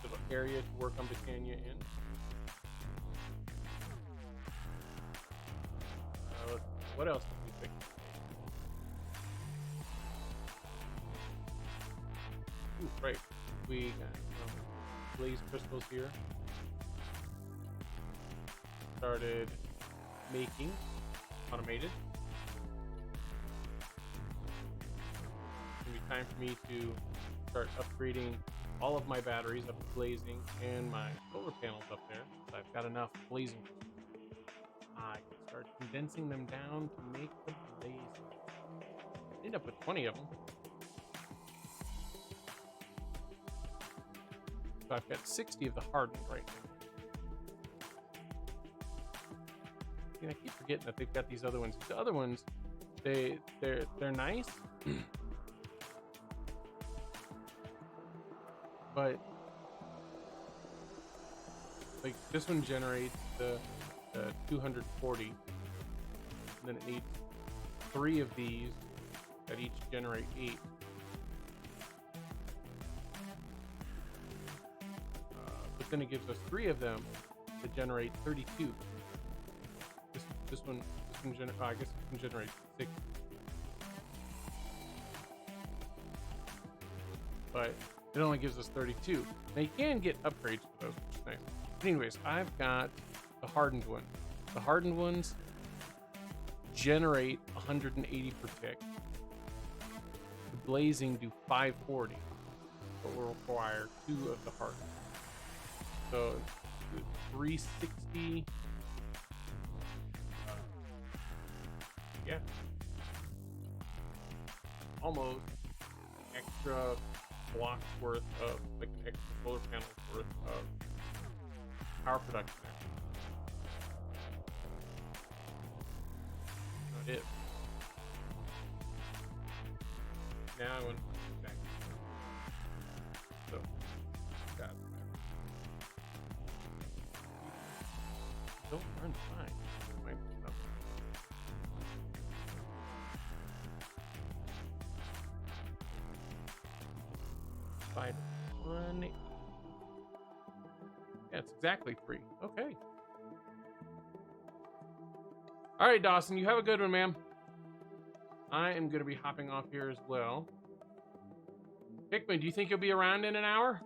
Little area to work on Britannia in. What else did we fix? Ooh, right. We got some blaze crystals here. Started making automated. It's gonna be time for me to start upgrading all of my batteries up to blazing and my solar panels up there. So I've got enough blazing. I can start condensing them down to make the blaze. End up with 20 of them. So I've got 60 of the hardened right now. And I keep forgetting that they've got these other ones. The other ones, they're nice, but like this one generates the 240, and then it needs 3 of these that each generate 8. But then it gives us 3 of them that generate 32. This one I guess it can generate 6. But it only gives us 32. Now you can get upgrades for those, which is nice. But anyways, I've got the hardened one. The hardened ones generate 180 per tick. The blazing do 540, but will require 2 of the hardened. So 360. Yeah, almost extra blocks worth of, like an extra solar panel worth of power production there. So it is. Now I want to put it back. So, got it. Don't run fine. Might be something. By 1. Yeah, it's exactly 3. Okay. All right, Dawson, you have a good one, ma'am. I am going to be hopping off here as well. Hickman, do you think you'll be around in an hour?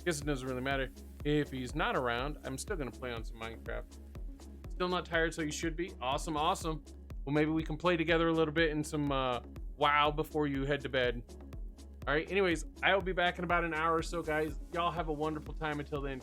Guess it doesn't really matter. If he's not around, I'm still gonna play on some Minecraft. Still not tired, so you should be. Awesome, awesome. Well, maybe we can play together a little bit in some WoW before you head to bed. All right. Anyways, I will be back in about an hour or so, guys. Y'all have a wonderful time until then.